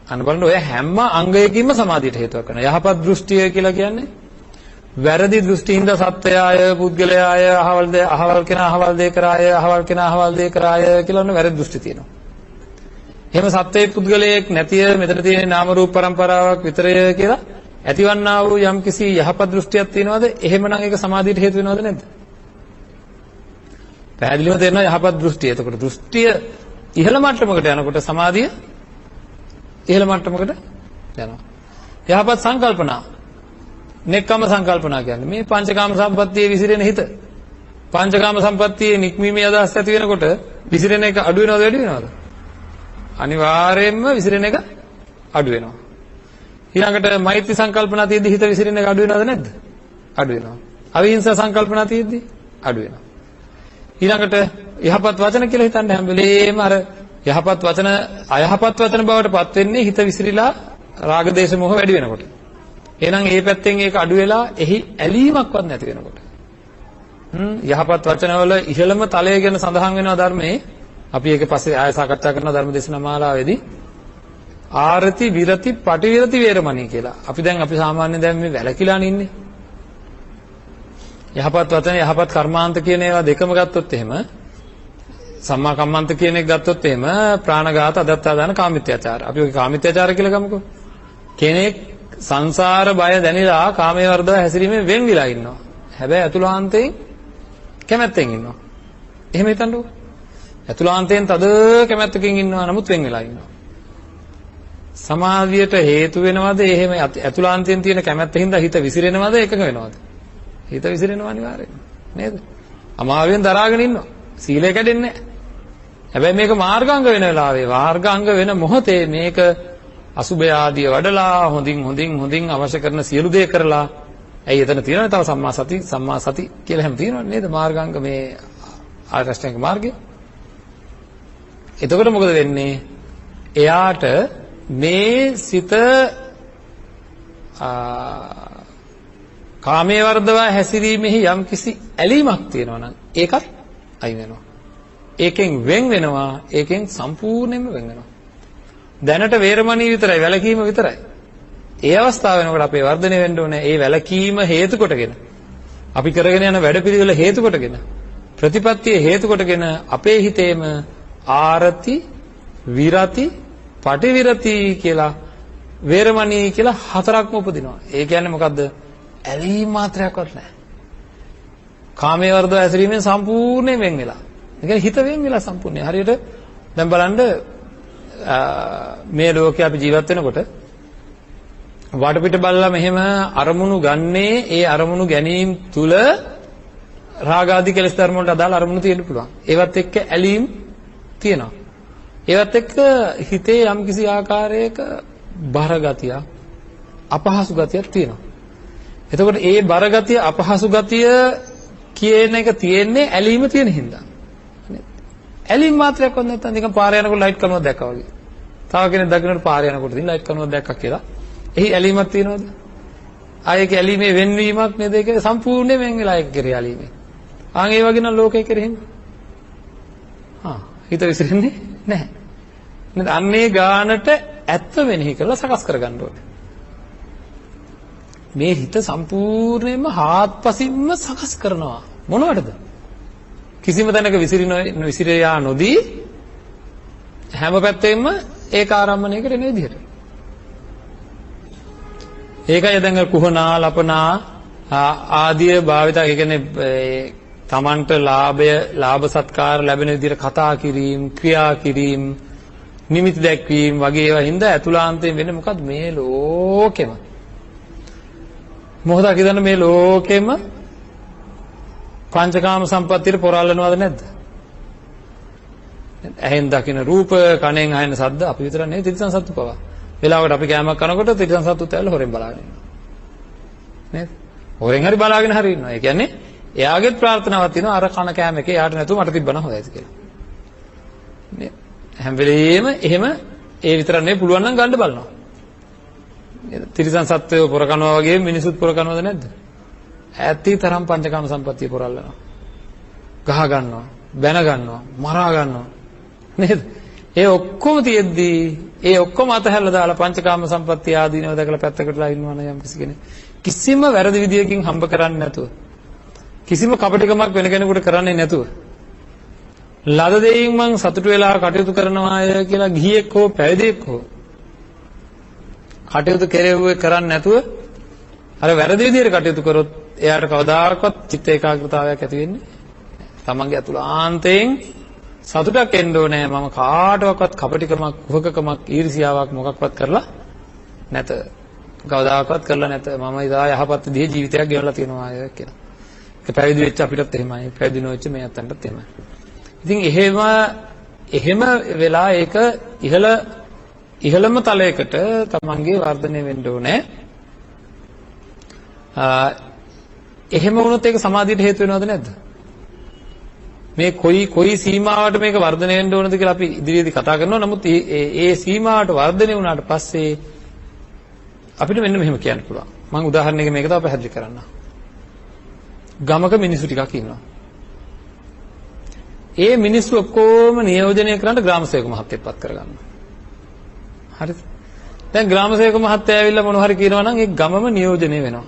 අන්න බලන්න ඔය හැම අංගයකින්ම සමාධියට හේතුවක් වෙනවා. යහපත් දෘෂ්ටිය කියලා කියන්නේ වැරදි දෘෂ්ටිින්ද සත්‍යය, පුද්ගලයාය, අහවල් කෙනා අහවල් දේ කරාය, අහවල් කෙනා අහවල් දේ කරාය කියලා ඔන්න වැරදි දෘෂ්ටි තියෙනවා. එහෙම සත්‍යයේ පුද්ගලයෙක් නැතිය මෙතන තියෙන නාම රූප પરම්පරාවක් විතරය කියලා ඇතිවන්නා වූ යම්කිසි යහපත් දෘෂ්ටියක් තියෙනවද? එහෙමනම් ඒක සමාධියට හේතු වෙනවද නැද්ද? පැහැදිලිව තේරෙනවා යහපත් දෘෂ්ටිය. එතකොට දෘෂ්ටිය ඉහළ මට්ටමකට යනකොට සමාධිය ඉහළ මට්ටමකට යනවා. යහපත් සංකල්පනා නෙක්ඛම්ම සංකල්පනා කියන්නේ මේ පංචකාම සම්පත්තියේ විසිරෙන හිත. පංචකාම සම්පත්තියේ නික්මීමේ අදහස් ඇති වෙනකොට විසිරෙන එක අඩු වෙනවද වැඩි වෙනවද? අනිවාර්යයෙන්ම විසිරෙන එක අඩු වෙනවා. ඊළඟට මෛත්‍රී සංකල්පනා තියෙද්දි හිත විසිරෙන එක අඩු වෙනවද නැද්ද? අඩු වෙනවා. අවිහිංසා සංකල්පනා තියෙද්දි අඩු වෙනවා. ඊළඟට යහපත් වචන කියලා හිතන්න හැම වෙලේම අර යහපත් වචන අයහපත් වචන බවට පත් වෙන්නේ හිත විසිරීලා රාග දේශ මොහ වැඩි වෙනකොට. එහෙනම් ඒ පැත්තෙන් ඒක අඩු වෙලා එහි ඇලීමක්වත් නැති වෙනකොට. යහපත් වචනවල ඉහළම තලය ගැන සඳහන් වෙනවා ධර්මයේ. අපි ඒක පස්සේ ආය සාකච්ඡා කරන ධර්ම දේශනා මාලාවේදී ආරති විරති පටිවිරති වේරමණී කියලා. අපි සාමාන්‍යයෙන් දැන් මේ වැලකිලාන ඉන්නේ. යහපත් වචන යහපත් කර්මාන්ත කියන ඒවා දෙකම ගත්තොත් එහෙම සම්මා කම්මන්ත කියන එක ගත්තොත් එහෙම ප්‍රාණඝාත අදත්තාදාන කාමිත්‍යාචාර. අපි ඔය කාමිත්‍යාචාර කියලා ගමුකෝ. කෙනෙක් සංසාර බය දැනিলা කාමයේ වර්ධව හැසිරීමෙන් වෙන් විලා ඉන්නවා. හැබැයි අතුලාන්තයෙන් කැමැත්තෙන් ඉන්නවා. එහෙම හිතන්නකෝ. ඇතුළාන්තයෙන් තද කැමැත්තකින් ඉන්නවා නමුත් වෙන් වෙලා ඉන්නවා. සමාධියට හේතු වෙනවද එහෙම ඇතුළාන්තයෙන් තියෙන කැමැත්ත හින්දා හිත විසිරෙනවද එකඟ වෙනවද? හිත විසිරෙනවා අනිවාර්යෙන් නේද? අමාරුවෙන් දරාගෙන ඉන්නවා. සීලය කැඩෙන්නේ නැහැ. හැබැයි මේක මාර්ගාංග වෙන වෙලාවේ මාර්ගාංග වෙන මොහොතේ මේක අසුභය ආදිය වඩලා හොඳින් අවශ්‍ය කරන සියලු දේ කරලා ඇයි එතන තියෙනවනේ තව සම්මා සති කියලා හැම තියෙනවනේ නේද? මාර්ගාංග මේ ආර්ය අෂ්ටාංගික මාර්ගය. එතකොට මොකද වෙන්නේ? එයාට මේ සිත කාමයේ වර්ධවා හැසිරීමෙහි යම්කිසි ඇලීමක් තියෙනවා නම් ඒකත් අයින් වෙනවා. ඒකෙන් වෙන් වෙනවා. ඒකෙන් සම්පූර්ණයෙන්ම වෙන් වෙනවා. දැනට වේරමණී විතරයි වැලකීම විතරයි. ඒ අවස්ථාව වෙනකොට අපේ වර්ධනය වෙන්න ඕනේ. ඒ වැලකීම හේතු කොටගෙන අපි කරගෙන යන වැඩපිළිවෙල හේතු කොටගෙන ප්‍රතිපත්තිය හේතු කොටගෙන අපේ හිතේම ආරති විරති පටිවිරති කියලා වේරමණී කියලා හතරක්ම උපදිනවා. ඒ කියන්නේ මොකද්ද? ඇලීම් මාත්‍රයක්වත් නැහැ. කාමයේ වර්ධව ඇසිරීමෙන් සම්පූර්ණයෙන් වෙන් වෙලා. ඒ කියන්නේ හිත වෙන් වෙලා සම්පූර්ණයෙන්. හරියට දැන් බලන්න මේ ලෝකේ අපි ජීවත් වෙනකොට වටපිට බලලා මෙහෙම අරමුණු ගන්නේ ඒ අරමුණු ගැනීම තුල රාග ආදී කෙලෙස් ධර්ම වලට අදාළ අරමුණු තියෙන්න පුළුවන්. ඒවත් එක්ක ඇලීම් තියෙනවා. ඒවත් එක්ක හිතේ යම්කිසි ආකාරයක බර ගතිය, අපහසු ගතියක් තියෙනවා. එතකොට ඒ බර ගතිය, අපහසු ගතිය කියන එක තියෙන්නේ ඇලීම තියෙන හින්දා. ඇලීම් මාත්‍රයක්වත් නැත්නම් නිකන් පාර යනකොට ලයිට් කනුවක් දැක්කා වගේ. තව කෙනෙක් දකින්නට පාර යනකොට ඉතින් ලයිට් කනුවක් දැක්කා කියලා. එහි ඇලීමක් තියෙනවද? ආයේ ඇලීමේ වෙන්වීමක් නේද? ඒක සම්පූර්ණයෙන් වෙන් වෙලා ඒක කෙරේ ඇලීමේ. ආන් ඒ වගේ නම් ලෝකේ කෙරෙහිම. හිත විසිරෙන්නේ නැහැ. නේද? අන්නේ ගානට ඇත්ත වෙනෙහි කරලා සකස් කරගන්න ඕනේ. මේ හිත සම්පූර්ණයෙන්ම හාත්පසින්ම සකස් කරනවා. මොනවටද? කිසිම තැනක විසිරියා නොදී හැම පැත්තෙම ඒක ආරම්භණයකට එන විදිහට. ඒකයි දැන් කුහනා ලපනා ආදී භාවිත ඒ කියන්නේ තමන්ට ලාභ සත්කාර ලැබෙන විදිහට කතා කිරීම, ක්‍රියා කිරීම, නිමිති දැක්වීම වගේ ඒවා හින්දා ඇතුළාන්තයෙන් වෙන්නේ මොකද්ද? මේ ලෝකෙම මොහොතක් ඉඳන් මේ ලෝකෙම පංචකාම සම්පත්තියට පොරාලනවද නැද්ද? ඇහෙන් දකින රූප, කනෙන් අහන ශබ්ද අපි විතර නෙවෙයි තිරිසන් සත්තු පවා. වෙලාවකට අපි කෑමක් කනකොට තිරිසන් සත්තුත් ඇවිල්ලා හොරෙන් බලාගෙන ඉන්නවා. නේද? හොරෙන් හරි බලාගෙන හරි ඉන්නවා. ඒ කියන්නේ එයාගෙත් ප්‍රාර්ථනාවක් තියෙනවා අර කන කෑම එකේ යාට නැතුව මට තිබ්බනම් හොඳයි කියලා. නේද? හැම වෙලෙම එහෙම ඒ විතර නෙවෙයි පුළුවන් නම් ගන්න බලනවා. නේද? තිරිසන් සත්වයෝ පොර කනවා වගේ මිනිසුත් පොර කනවද නැද්ද? ඇත්ති තරම් පංචකාම සම්පත්තිය පොරල්ලනවා. ගහ ගන්නවා, බැන ගන්නවා, මරා ගන්නවා. නේද? ඒ ඔක්කොම තියෙද්දී ඒ ඔක්කොම අතහැරලා දාලා පංචකාම සම්පත්තිය ආදීනව දැකලා පැත්තකටලා ඉන්නවා නම් යම් කිසි කෙනෙක් කිසිම වැරදි විදියකින් හම්බ කරන්නේ නැතුව කිසිම කපටිකමක් වෙන කෙනෙකුට කරන්නේ නැතුව ලද දෙයින් මං සතුටු වෙලා කටයුතු කරනවාය කියලා ගිහියෙක් හෝ පැවිදියෙක් හෝ කටයුතු කරන්නේ නැතුව අර වැරදි විදියට කටයුතු කරොත් එයාට කවදාකවත් චිත්ත ඒකාග්‍රතාවයක් ඇති වෙන්නේ නැහැ. තමන්ගේ අතුලාන්තයෙන් සතුටක් එන්න ඕනේ. මම කාටවත් කපටිකමක්, කුහකකමක්, ඊර්ෂියාවක් මොකක්වත් කරලා නැත. කවදාකවත් කරලා නැත. මම ඉදා යහපත් විදිහේ ජීවිතයක් ගෙවලා තියෙනවා කියලා. ඒක පැවිදි වෙච්ච අපිටත් එහෙමයි. පැවිදි නොවෙච්ච මේ අතන්ටත් එහෙමයි. ඉතින් එහෙම වෙලා ඒක ඉහළම තලයකට තමන්ගේ වර්ධනය වෙන්න ඕනේ. එහෙම වුණොත් ඒක සමාධියට හේතු වෙනවද නැද්ද? මේ කොයි සීමාවට මේක වර්ධනය වෙන්න ඕනද කියලා අපි ඉදිරියේදී කතා කරනවා. නමුත් ඒ සීමාවට වර්ධනය වුණාට පස්සේ අපිට මෙන්න මෙහෙම කියන්න පුළුවන්. මම උදාහරණයක මේක තව පැහැදිලි කරන්නම්. ගමක මිනිස්සු ටිකක් ඉන්නවා. ඒ මිනිස්සු ඔක්කොම නියෝජනය කරන්න ග්‍රාම සේවක මහත්තයෙක්පත් කරගන්නවා. හරිද? දැන් ග්‍රාම සේවක මහත්තයා ඇවිල්ලා මොන හරි කියනවා නම් ඒ ගමම නියෝජනය වෙනවා.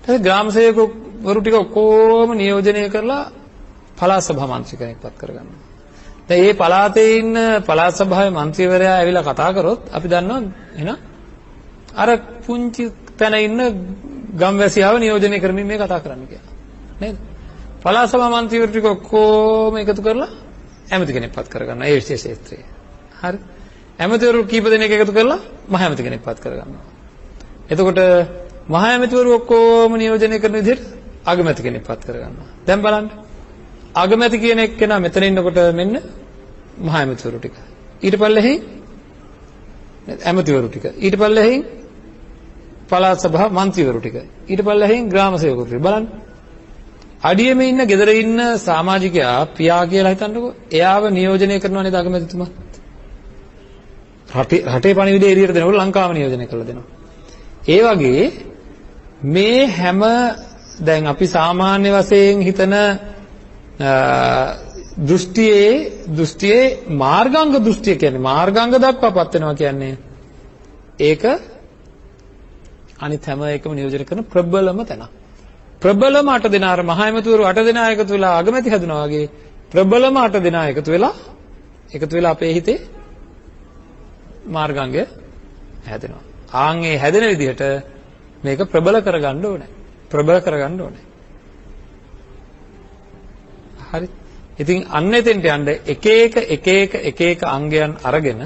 ඊට ග්‍රාම සේවකවරු ටික ඔක්කොම නියෝජනය කරලා පළාත් සභා මන්ත්‍රී කෙනෙක්පත් කරගන්නවා. දැන් මේ පළාතේ ඉන්න පළාත් සභාවේ මන්ත්‍රීවරයා ඇවිල්ලා කතා කරොත් අපි දන්නවා එහෙනම් අර පුංචි තැන ඉන්න ගම්වැසියාව නියෝජනය කරමින් මේ කතා කරන්න කියලා. නේද? පළාත් සභා මන්ත්‍රීවරු ටික ඔක්කොම එකතු කරලා ඇමති කෙනෙක් පත් කරගන්නවා ඒ විශේෂ ක්ෂේත්‍රයේ. හරි. ඇමතිවරු කීප දෙනෙක් එකතු කරලා මහ ඇමති කෙනෙක් පත් කරගන්නවා. එතකොට මහ ඇමතිවරු ඔක්කොම නියෝජනය කරන විදිහට අගමැති කෙනෙක් පත් කරගන්නවා. දැන් බලන්න. අගමැති කියන එක්කෙනා මෙතන ඉන්නකොට මෙන්න මහ ඇමතිවරු ටික. ඊට පල්ලෙහි ඇමතිවරු ටික. ඊට පල්ලෙහි පළාත් සභා මන්ත්‍රීවරු ටික. ඊට පල්ලෙහි ග්‍රාම සේවකවරු ටික. බලන්න. අඩියෙම ඉන්න ගෙදර ඉන්න සමාජිකයා පියා කියලා හිතන්නකෝ. එයාව නියෝජනය කරනවා නේද අගමැතිතුමා? රටේ පණිවිඩය එළියට දෙනකොට ලංකාව නියෝජනය කරලා දෙනවා. ඒ වගේ මේ හැම දැන් අපි සාමාන්‍ය වශයෙන් හිතන දෘෂ්ටියේ මාර්ගාංග දෘෂ්ටිය කියන්නේ මාර්ගාංග දක්වා පත් වෙනවා කියන්නේ ඒක අනිත් හැම එකම නියෝජනය කරන ප්‍රබලම තැන. ප්‍රබලම 8 දෙනා අර මහා ඇමතිවරු 8 දෙනා එකතු වෙලා අගමැති හදනවා වගේ ප්‍රබලම 8 දෙනා එකතු වෙලා අපේ හිතේ මාර්ගාංගය හැදෙනවා. ආන්ගේ හැදෙන විදිහට මේක ප්‍රබල කරගන්න ඕනේ. හරි. ඉතින් අන්න එතෙන්ට යන්න එක එක අංගයන් අරගෙන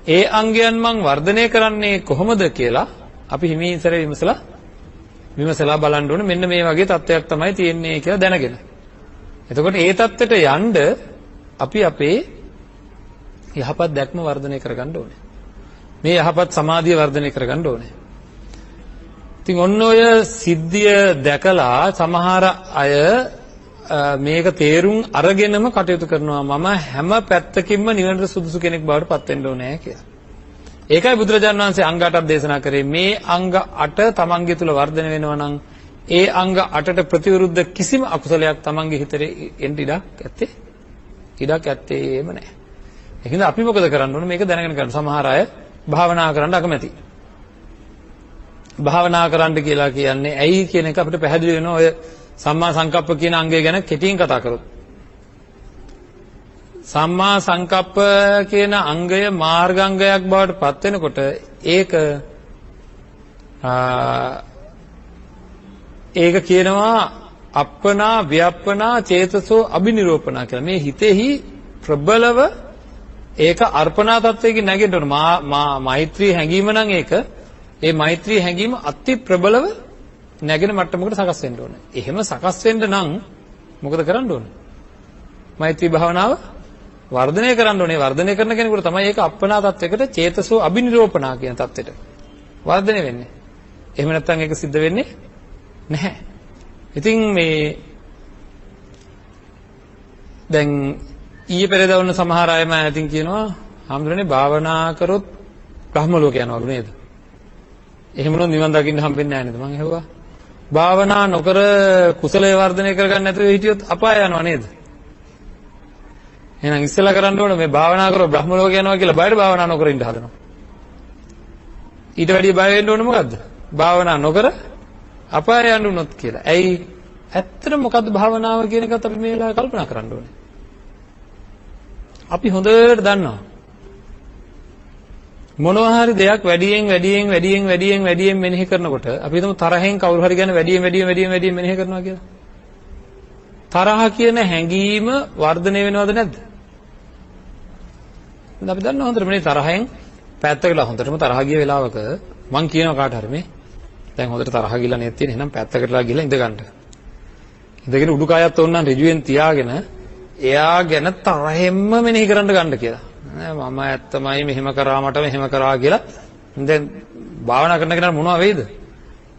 ඒ අංගයන් මං වර්ධනය කරන්නේ කොහොමද කියලා අපි හිමීසර විමසලා බලන්න ඕනේ. මෙන්න මේ වගේ තත්ත්වයක් තමයි තියෙන්නේ කියලා දැනගෙන. එතකොට ඒ தත්ත්වයට යන්න අපි අපේ යහපත් දැක්ම වර්ධනය කරගන්න ඕනේ. මේ යහපත් සමාධිය වර්ධනය කරගන්න ඕනේ. ඉතින් ඔන්න ඔය සිද්ධිය දැකලා සමහර අය මේක තේරුම් අරගෙනම කටයුතු කරනවා. මම හැම පැත්තකින්ම නිවනට සුදුසු කෙනෙක් බවට පත් වෙන්න ඕනේ කියලා. ඒකයි බුදුරජාණන් වහන්සේ අංග 8ක් දේශනා කරේ. මේ අංග 8 තමන්ගේ තුල වර්ධනය වෙනවා නම් ඒ අංග 8ට ප්‍රතිවිරුද්ධ කිසිම අකුසලයක් තමන්ගේ හිතේ එන්න ඉඩක් ඇත්තේම නැහැ. ඒකින්ද අපි මොකද කරන්න ඕනේ මේක දැනගෙන ගන්න. සමහර අය භාවනා කරන්න අකමැති. භාවනා කරන්න කියලා කියන්නේ ඇයි කියන එක අපිට පැහැදිලි වෙනවා ඔය සම්මා සංකප්ප කියන අංගය ගැන කෙටියෙන් කතා කරොත්. සම්මා සංකප්ප කියන අංගය මාර්ගාංගයක් බවට පත් වෙනකොට ඒක කියනවා අප්පනා ව්‍යප්පනා චේතසෝ අබිනිරෝපණා කියලා. මේ හිතෙහි ප්‍රබලව ඒක අර්පණා තත්වයකින් නැගෙන්න ඕන. මෛත්‍රී හැඟීම නම් ඒ මෛත්‍රී හැඟීම අති ප්‍රබලව නැගෙන මට්ටමකට සකස් වෙන්න ඕනේ. එහෙම සකස් වෙන්න නම් මොකද කරන්න ඕනේ? මෛත්‍රී භාවනාව වර්ධනය කරන්න ඕනේ. වර්ධනය කරන කෙනෙකුට තමයි ඒක අප්පනා තත්වයකට චේතසෝ අබිනිරෝපණා කියන තත්වෙට වර්ධනය වෙන්නේ. එහෙම නැත්නම් ඒක සිද්ධ වෙන්නේ නැහැ. ඉතින් මේ දැන් ඊයේ පෙරේද වුණ සමහර අය මම ඉතින් කියනවා හැමදෙරේ භාවනා කරොත් බ්‍රහ්ම ලෝක යනවා නේද? එහෙම නෝ නිවන් දකින්න හම්බෙන්නේ නැහැ නේද? මම ඇහුවා. භාවනා නොකර කුසලයේ වර්ධනය කරගන්න නැතුව හිටියොත් අපාය යනවා නේද? එහෙනම් ඉස්සෙල්ලා කරන්න ඕනේ මේ භාවනා කරොත් බ්‍රහ්ම ලෝක යනවා කියලා බයර භාවනා නොකර ඉන්න හදනවා. ඊට වැඩිය බය වෙන්න ඕනේ මොකද්ද? භාවනා නොකර අපාය යන්න උනොත් කියලා. ඇයි? ඇත්තට මොකද්ද භාවනාව කියන එකත් අපි මේ වෙලාවේ කල්පනා කරන්න ඕනේ. අපි හොඳට දන්නවා මොනවා හරි දෙයක් වැඩියෙන් මෙනෙහි කරනකොට අපි හිතමු තරහෙන් කවුරු හරි ගැන වැඩියෙන් මෙනෙහි කරනවා කියලා. තරහ කියන හැඟීම වර්ධනය වෙනවද නැද්ද? අපි දන්නවා හොඳට මේ තරහෙන් පැත්තකලා හොඳටම තරහ ගිය වෙලාවක මං කියනවා කාට හරි මේ දැන් හොඳට තරහ ගිලා නේද තියෙන්නේ. එහෙනම් පැත්තකටලා ගිහලා ඉඳ ගන්න. ඉඳගෙන උඩුකයත් ඕනනම් ඍජුවෙන් තියාගෙන එයා ගැන තරහෙන්ම මෙනෙහි කරන්න ගන්න කියලා. මම ඇත්තමයි මෙහෙම කරා මට මෙහෙම කරා කියලා. දැන් භාවනා කරන කෙනාට මොනව වෙයිද?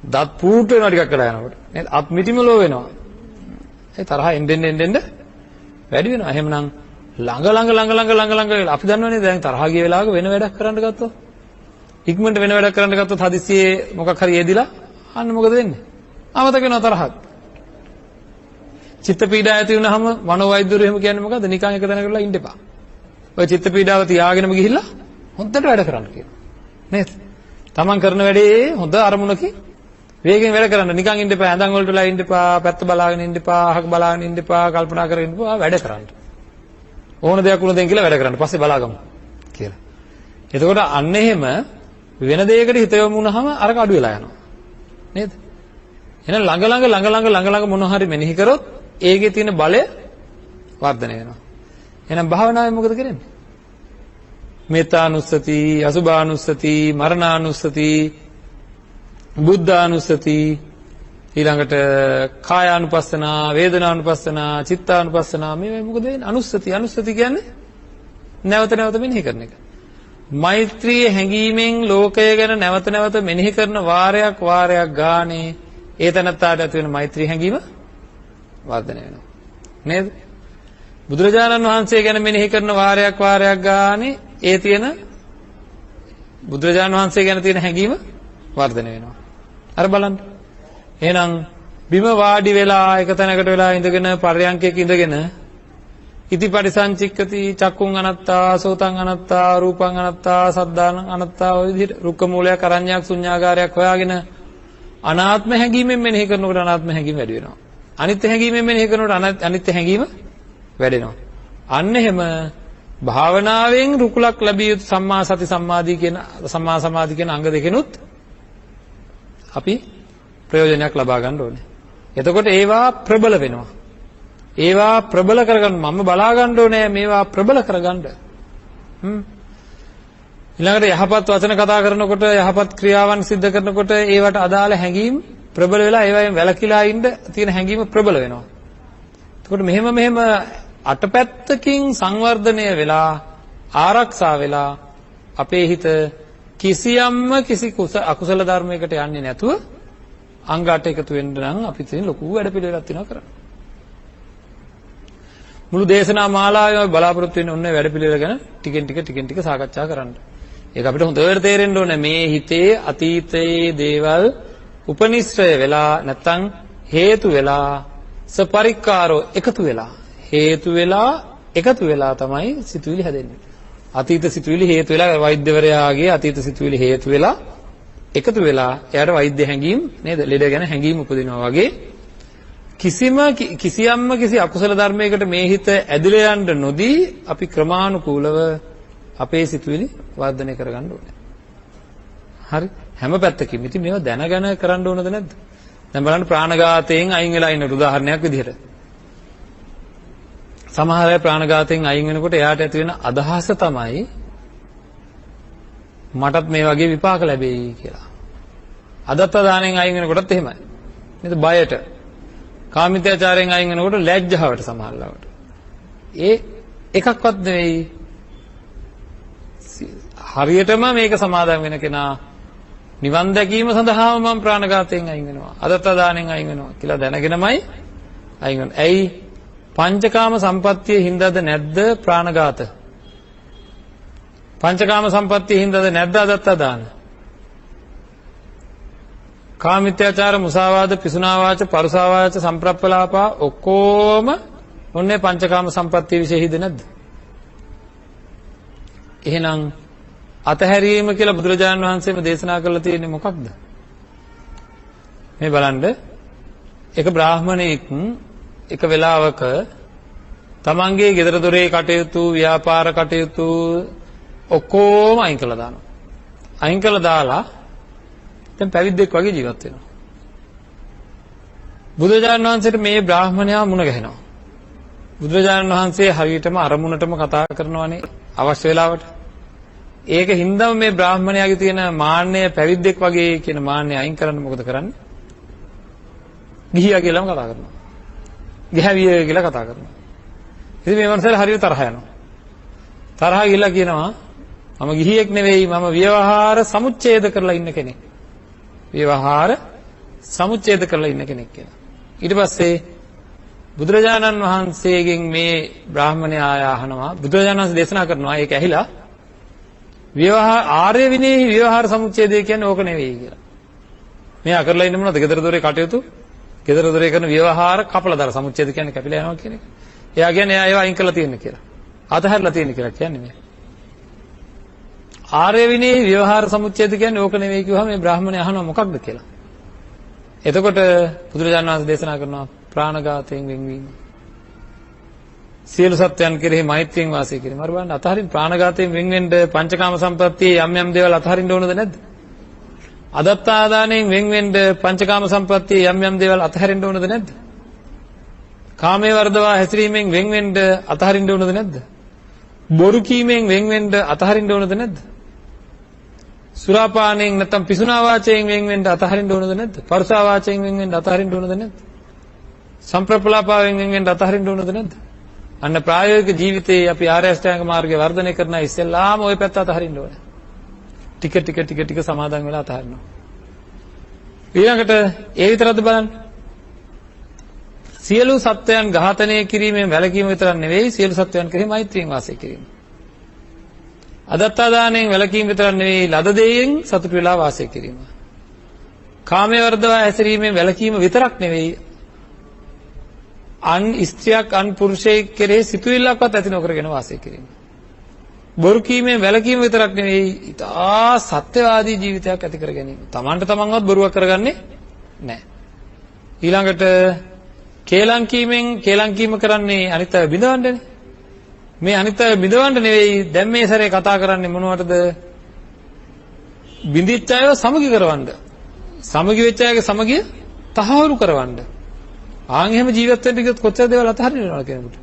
දත් පූට් වෙනවා ටිකක් වෙලා යනකොට. නේද? අත් මිටිමලෝ වෙනවා. ඒ තරහ එන්න වැඩි වෙනවා. එහෙමනම් ළඟ අපි දන්නවනේ දැන් තරහ ගිය වෙලාවක වෙන වැඩක් කරන්න ගත්තොත් ඉක්මනට වෙන වැඩක් කරන්න ගත්තොත් හදිස්සියේ මොකක් හරි එදිලා අන්න මොකද වෙන්නේ? අමතක වෙනවා තරහත්. චිත්ත පීඩා ඇති වුනහම මනෝවෛද්‍යවරු එහෙම කියන්නේ මොකද්ද? නිකන් එක තැන කරලා ඉන්න එපා. ඔය චිත්ත පීඩාව තියාගෙනම ගිහිල්ලා හොඳට වැඩ කරන්න කියනවා. නේද? තමන් කරන වැඩේ හොඳ අරමුණකින් වේගෙන් වැඩ කරන්න. නිකන් ඉන්න එපා. ඇඳන් වලට වෙලා ඉන්න එපා. පැත්ත බලාගෙන ඉන්න එපා. අහක බලාගෙන ඉන්න එපා. කල්පනා කරගෙන ඉන්න එපා. වැඩ කරන්න. ඕන දෙයක් වුණ දෙන් කියලා වැඩ කරන්න. පස්සේ බලාගමු කියලා. එතකොට අන්න එහෙම වෙන දෙයකට හිත යොමු වුණාම අරක අඩු වෙලා යනවා. නේද? එහෙනම් ළඟ මොනවා හරි මෙනෙහි කරොත් ඒකේ තියෙන බලය වර්ධනය වෙනවා. එහෙනම් භාවනාවේ මොකද කරන්නේ? මෙත්තානුස්සති, අසුභානුස්සති, මරණානුස්සති, බුද්ධානුස්සති, ඊළඟට කායානුපස්සනා, වේදනානුපස්සනා, චිත්තානුපස්සනා, මේ මොකද වෙන්නේ? අනුස්සති කියන්නේ නැවත නැවත මෙනෙහි කරන එක. මෛත්‍රී හැඟීමෙන් ලෝකය ගැන නැවත නැවත මෙනෙහි කරන වාරයක් ගානේ ඒ තැනත්තාට ඇති වෙන මෛත්‍රී හැඟීම වර්ධනය වෙනවා. නේද? බුදුරජාණන් වහන්සේ ගැන මෙනෙහි කරන වාරයක් ගානේ ඒ තියෙන බුදුරජාණන් වහන්සේ ගැන තියෙන හැඟීම වර්ධනය වෙනවා. අර බලන්න. එහෙනම් බිම වාඩි වෙලා එක තැනකට වෙලා ඉඳගෙන පර්යංකයක ඉඳගෙන ඉතිපටිසංචික්කති චක්කුං අනත්තා සෝතං අනත්තා රූපං අනත්තා සද්ධානං අනත්තා ඔය විදිහට රුක්ක මූලයක් අරඤ්ඤයක් ශුන්‍යාකාරයක් හොයාගෙන අනාත්ම හැඟීමෙන් මෙනෙහි කරනකොට අනාත්ම හැඟීම වැඩි වෙනවා. අනිත්‍ය හැඟීමෙන් මෙනෙහි කරනකොට අනිත්‍ය හැඟීම වැඩෙනවා. අන්න එහෙම භාවනාවෙන් රුකුලක් ලැබිය යුතු සම්මා සති සම්මා සමාධි කියන අංග දෙකෙනුත් අපි ප්‍රයෝජනයක් ලබා ගන්න ඕනේ. එතකොට ඒවා ප්‍රබල වෙනවා. ඒවා ප්‍රබල කරගන්න මම බලා ගන්න ඕනේ මේවා ප්‍රබල කරගන්න. ඊළඟට යහපත් වචන කතා කරනකොට යහපත් ක්‍රියාවන් සිද්ධ කරනකොට ඒවට අදාළ හැඟීම් ප්‍රබල වෙලා ඒවායින් වැළකීලා ඉන්න තියෙන හැඟීම ප්‍රබල වෙනවා. එතකොට මෙහෙම අටපැත්තකින් සංවර්ධනය වෙලා ආරක්ෂා වෙලා අපේ හිත කිසියම්ම කිසි අකුසල ධර්මයකට යන්නේ නැතුව අංග 8 එකතු වෙන්න නම් අපි තියෙන ලොකු වැඩ පිළිවෙලක් තියෙනවා කරන්න. මුළු දේශනා මාලාවේම බලාපොරොත්තු වෙන ඔන්න වැඩ පිළිවෙල ගැන ටිකෙන් ටික සාකච්ඡා කරන්න. ඒක අපිට හොඳට තේරෙන්න ඕනේ මේ හිතේ අතීතයේ දේවල් උපනිශ්‍රය වෙලා නැත්තම් හේතු වෙලා සපරික්කාරෝ එකතු වෙලා තමයි සිතුවිලි හැදෙන්නේ. අතීත සිතුවිලි හේතු වෙලා වෛද්‍යවරයාගේ අතීත සිතුවිලි හේතු වෙලා එකතු වෙලා එයාට වෛද්‍ය හැඟීම් නේද? ලෙඩ ගැන හැඟීම් උපදිනවා වගේ කිසියම්ම කිසි අකුසල ධර්මයකට මේ හිත ඇදලා යන්න නොදී අපි ක්‍රමානුකූලව අපේ සිතුවිලි වර්ධනය කරගන්න ඕනේ. හරි? හැම පැත්තකින්ම. ඉතින් මේවා දැනගෙන කරන්න ඕනද නැද්ද? දැන් බලන්න ප්‍රාණඝාතයෙන් අයින් වෙලා ඉන්න උදාහරණයක් විදිහට. සමහර අය ප්‍රාණඝාතයෙන් අයින් වෙනකොට එයාට ඇති වෙන අදහස තමයි මටත් මේ වගේ විපාක ලැබෙයි කියලා. අදත්තාදානෙන් අයින් වෙනකොටත් එහෙමයි. නේද? බයට. කාමිත්‍යාචාරයෙන් අයින් වෙනකොට ලැජ්ජාවට සමහරවට. ඒ එකක්වත් නෙවෙයි. හරියටම මේක සමාදන් වෙන කෙනා නිවන් දැකීම සඳහාම මම ප්‍රාණඝාතයෙන් අයින් වෙනවා. අදත්තාදානෙන් අයින් වෙනවා කියලා දැනගෙනමයි අයින් වෙන්නේ. ඇයි? පංචකාම සම්පත්තියේ හින්දාද නැද්ද ප්‍රාණඝාත? පංචකාම සම්පත්තියේ හින්දාද නැද්ද අදත්තාදාන? කාමිත්‍යාචාර, මුසාවාද, පිසුනාවාච, පරුසාවාච, සම්ප්‍රප්පලාපා ඔක්කොම ඔන්නේ පංචකාම සම්පත්තිය විශේෂයිද නැද්ද? එහෙනම් අතහැරීම කියලා බුදුරජාණන් වහන්සේම දේශනා කරලා තියෙන්නේ මොකක්ද? මේ බලන්න එක බ්‍රාහමණෙක් එක වෙලාවක තමන්ගේ ගෙදර දොරේ කටයුතු, ව්‍යාපාර කටයුතු ඔක්කොම අයින් කළා දානවා. අයින් කළා දාලා දැන් පැවිද්දෙක් වගේ ජීවත් වෙනවා. බුදුරජාණන් වහන්සේට මේ බ්‍රාහමණයා මුණ ගැහෙනවා. බුදුරජාණන් වහන්සේ හරියටම අරමුණටම කතා කරනවානේ අවශ්‍ය වෙලාවට. ඒක හින්දාම මේ බ්‍රාහමණයාගේ තියෙන මාන්නය පැවිද්දෙක් වගේ කියන මාන්නය අයින් කරන්න මොකද කරන්නේ? ගිහියා කියලාම කතා කරනවා. ගිහවිය කියලා කතා කරනවා. ඉතින් මේ මනසට හරියට තරහ යනවා. තරහ ගිහලා කියනවා මම ගිහියෙක් නෙවෙයි මම ව්‍යවහාර සමුච්ඡේද කරලා ඉන්න කෙනෙක්. ව්‍යවහාර සමුච්ඡේද කරලා ඉන්න කෙනෙක් කියලා. ඊට පස්සේ බුදුරජාණන් වහන්සේගෙන් මේ බ්‍රාහමණයා අහනවා බුදුරජාණන් වහන්සේ දේශනා කරනවා ඒක ඇහිලා ආර්ය විනයෙහි ව්‍යවහාර සමුච්ඡේදය කියන්නේ ඕක නෙවෙයි කියලා. මෙයා කරලා ඉන්න මොනවද? ගෙදර දොරේ කටයුතු, ගෙදර දොරේ කරන ව්‍යවහාර කපලදාර සමුච්ඡේද කියන්නේ කැපිලා යනවා කියන එක. එයා කියන්නේ එයා ඒවා අයින් කරලා තියෙන කියලා. අතහැරලා තියෙන කියලා කියන්නේ මේ. ආර්ය විනයෙහි ව්‍යවහාර සමුච්ඡේද කියන්නේ ඕක නෙවෙයි කිව්වහම මේ බ්‍රාහමණය අහනවා මොකක්ද කියලා. එතකොට බුදුරජාණන් වහන්සේ දේශනා කරනවා ප්‍රාණඝාතයෙන් වෙන්වීම. සියලු සත්‍යයන් කෙරෙහි මෛත්‍රියෙන් වාසය කිරීම. අර බලන්න අතහරින් ප්‍රාණඝාතයෙන් වෙන් වෙන්න පංචකාම සම්පත්තියේ යම් දේවල් අතහරින්න ඕනද නැද්ද? අදත්තාදානයෙන් වෙන් වෙන්න පංචකාම සම්පත්තියේ යම් දේවල් අතහරින්න ඕනද නැද්ද? කාමයේ වර්ධවා හැසිරීමෙන් වෙන් වෙන්න අතහරින්න ඕනද නැද්ද? බොරු කීමෙන් වෙන් වෙන්න අතහරින්න ඕනද නැද්ද? සුරාපානයෙන් නැත්නම් පිසුනා වාචයෙන් වෙන් වෙන්න අතහරින්න ඕනද නැද්ද? පරුසා වාචයෙන් වෙන් වෙන්න අතහරින්න ඕනද නැද්ද? සම්ප්‍රප්පලාපාවෙන් වෙන් වෙන්න අතහරින්න ඕනද නැද්ද? අන්න ප්‍රායෝගික ජීවිතයේ අපි ආර්ය අෂ්ටාංග මාර්ගය වර්ධනය කරන ඉස්සෙල්ලාම ওই පැත්ත අතහරින්න ඕනේ. ටික ටික සමාදන් වෙලා අතහරිනවා. ඊළඟට ඒ විතරද බලන්න. සියලු සත්වයන් ඝාතනය කිරීමෙන් වැළකීම විතරක් නෙවෙයි සියලු සත්වයන් කෙරෙහි මෛත්‍රියෙන් වාසය කිරීම. අදත්තා දාණයෙන් වැළකීම විතරක් නෙවෙයි ලද දෙයෙන් සතුට වෙලා වාසය කිරීම. කාමයේ වර්ධවා හැසිරීමෙන් වැළකීම විතරක් නෙවෙයි අන් ස්ත්‍රියක් අන් පුරුෂයෙක් කෙරෙහි සිතුවිල්ලක්වත් ඇති නොකරගෙන වාසය කිරීම. බොරු කීමෙන් වැළකීම විතරක් නෙවෙයි ඉතා සත්‍යවාදී ජීවිතයක් ඇති කර ගැනීම. Tamanට තමන්වත් බොරුවක් කරගන්නේ නැහැ. ඊළඟට කේලම් කීම කරන්නේ අනිත් අය බිඳවන්නනේ. මේ අනිත් අය බිඳවන්න නෙවෙයි දැන් මේ සැරේ කතා කරන්නේ මොනවටද? බිඳිච්ච අයව සමගි කරවන්න. සමගි වෙච්ච අයගේ සමගිය තහවුරු කරවන්න. ආන් එහෙම ජීවත් වෙන්න කිව්වොත් කොච්චර දේවල් අතහරින්නවද කෙනෙකුට.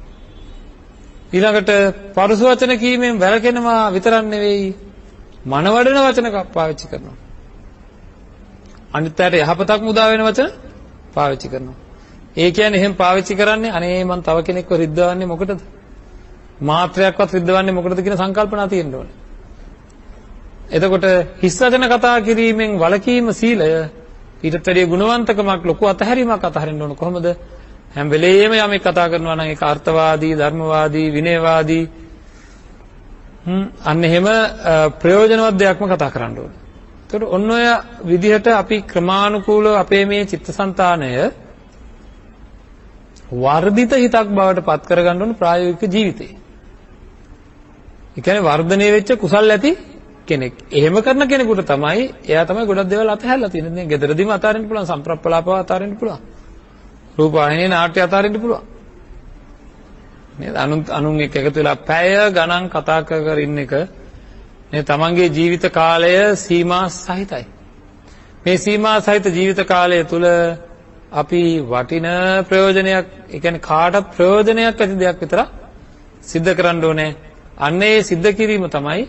ඊළඟට පරුස වචන කීමෙන් වැළකෙනවා විතරක් නෙවෙයි මනවඩන වචන පාවිච්චි කරනවා. අනිත් අයට යහපතක් මුදා වෙන වචන පාවිච්චි කරනවා. ඒ කියන්නේ එහෙම පාවිච්චි කරන්නේ අනේ මං තව කෙනෙක්ව රිද්දවන්නේ මොකටද? මාත්‍රයක්වත් රිද්දවන්නේ මොකටද කියන සංකල්පනා තියෙන්න ඕනේ. එතකොට හිස් වචන කතා කිරීමෙන් වළකීම සීලය ඊටත් වැඩිය ගුණවන්තකමක් ලොකු අතහැරීමක් අතහරින්න ඕන. කොහොමද? හැම වෙලේම යමෙක් කතා කරනවා නම් ඒක අර්ථවාදී, ධර්මවාදී, විනයවාදී අන්න එහෙම ප්‍රයෝජනවත් දෙයක්ම කතා කරන්න ඕනේ. ඒකට ඔන්න ඔය විදිහට අපි ක්‍රමානුකූලව අපේ මේ චිත්තසංතානය වර්ධිත හිතක් බවට පත් කරගන්න ඕන ප්‍රායෝගික ජීවිතේ. ඒ කියන්නේ වර්ධනය වෙච්ච කුසල් ඇති කෙනෙක්. එහෙම කරන කෙනෙකුට තමයි එයා තමයි ගොඩක් දේවල් අතහැරලා තියෙන්නේ. දැන් ගෙදරදීම අතාරින්න පුළුවන්, සම්ප්‍රප්පලාපව අතාරින්න පුළුවන්. රූපවාහිනියේ නාට්‍ය අතාරින්න පුළුවන්. නේද? අනුන් එක්ක එකතු වෙලා පැය ගණන් කතා කර ඉන්න එක නේ තමන්ගේ ජීවිත කාලය සීමා සහිතයි. මේ සීමා සහිත ජීවිත කාලය තුල අපි වටින ප්‍රයෝජනයක්, ඒ කියන්නේ කාටත් ප්‍රයෝජනයක් ඇති දෙයක් විතර සිද්ධ කරන්න ඕනේ. අන්න ඒ සිද්ධ කිරීම තමයි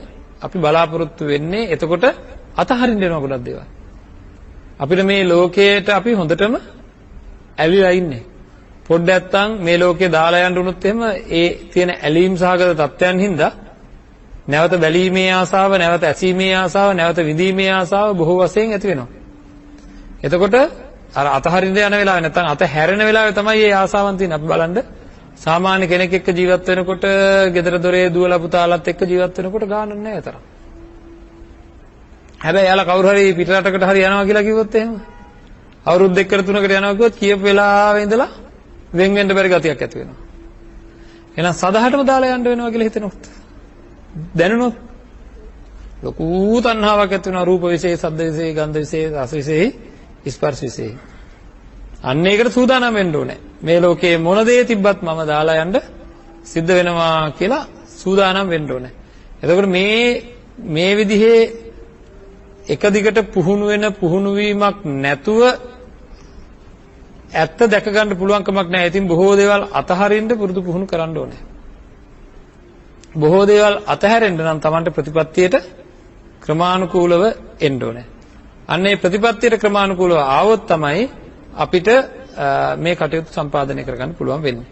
අපි බලාපොරොත්තු වෙන්නේ. එතකොට අතහරින්න වෙනවා ගොඩක් දේවල්. අපිට මේ ලෝකයට අපි හොඳටම ඇවිලා ඉන්නේ. පොඩ්ඩක් නැත්තම් මේ ලෝකේ දාලා යන්න උනොත් එහෙම ඒ තියෙන ඇලීම් සහගත තත්ත්වයන් හින්දා නැවත බැලීමේ ආසාව, නැවත ඇසීමේ ආසාව, නැවත විඳීමේ ආසාව බොහෝ වශයෙන් ඇති වෙනවා. එතකොට අර අතහරින්න යන වෙලාවේ නැත්තම් අතහැරෙන වෙලාවේ තමයි මේ ආසාවන් තියෙන්නේ. අපි බලන්න සාමාන්‍ය කෙනෙක් එක්ක ජීවත් වෙනකොට, ගෙදර දොරේ දුවලා පුතාලත් එක්ක ජීවත් වෙනකොට ගානක් නැහැ තරම්. හැබැයි යාලා කවුරු හරි පිටරටකට හරි යනවා කියලා කිව්වොත් එහෙම අවුරුදු 2කට 3කට යනවා කිව්වොත් කියපු වෙලාවෙ ඉඳලා වෙන් වෙන්න බැරි ගතියක් ඇති වෙනවා. එහෙනම් සදහටම දාලා යන්න වෙනවා කියලා හිතනොත් දැනුනොත් ලොකු තණ්හාවක් ඇති වෙනවා. රූප විශේෂ, ශබ්ද විශේෂ, ගන්ධ විශේෂ, රස විශේෂ, ස්පර්ශ විශේෂ. අන්න ඒකට සූදානම් වෙන්න ඕනේ. මේ ලෝකේ මොන දේ තිබ්බත් මම දාලා යන්න සිද්ධ වෙනවා කියලා සූදානම් වෙන්න ඕනේ. එතකොට මේ විදිහේ එක දිගට පුහුණු වෙන පුහුණු වීමක් නැතුව ඇත්ත දැක ගන්න පුළුවන් කමක් නැහැ. ඉතින් බොහෝ දේවල් අතහරින්න පුරුදු පුහුණු කරන්න ඕනේ. බොහෝ දේවල් අතහැරෙන්න නම් Tamanට ප්‍රතිපත්තියට ක්‍රමානුකූලව එන්න ඕනේ. අන්න ඒ ප්‍රතිපත්තියට ක්‍රමානුකූලව ආවොත් තමයි අපිට මේ කටයුතු සම්පාදනය කරගන්න පුළුවන් වෙන්නේ.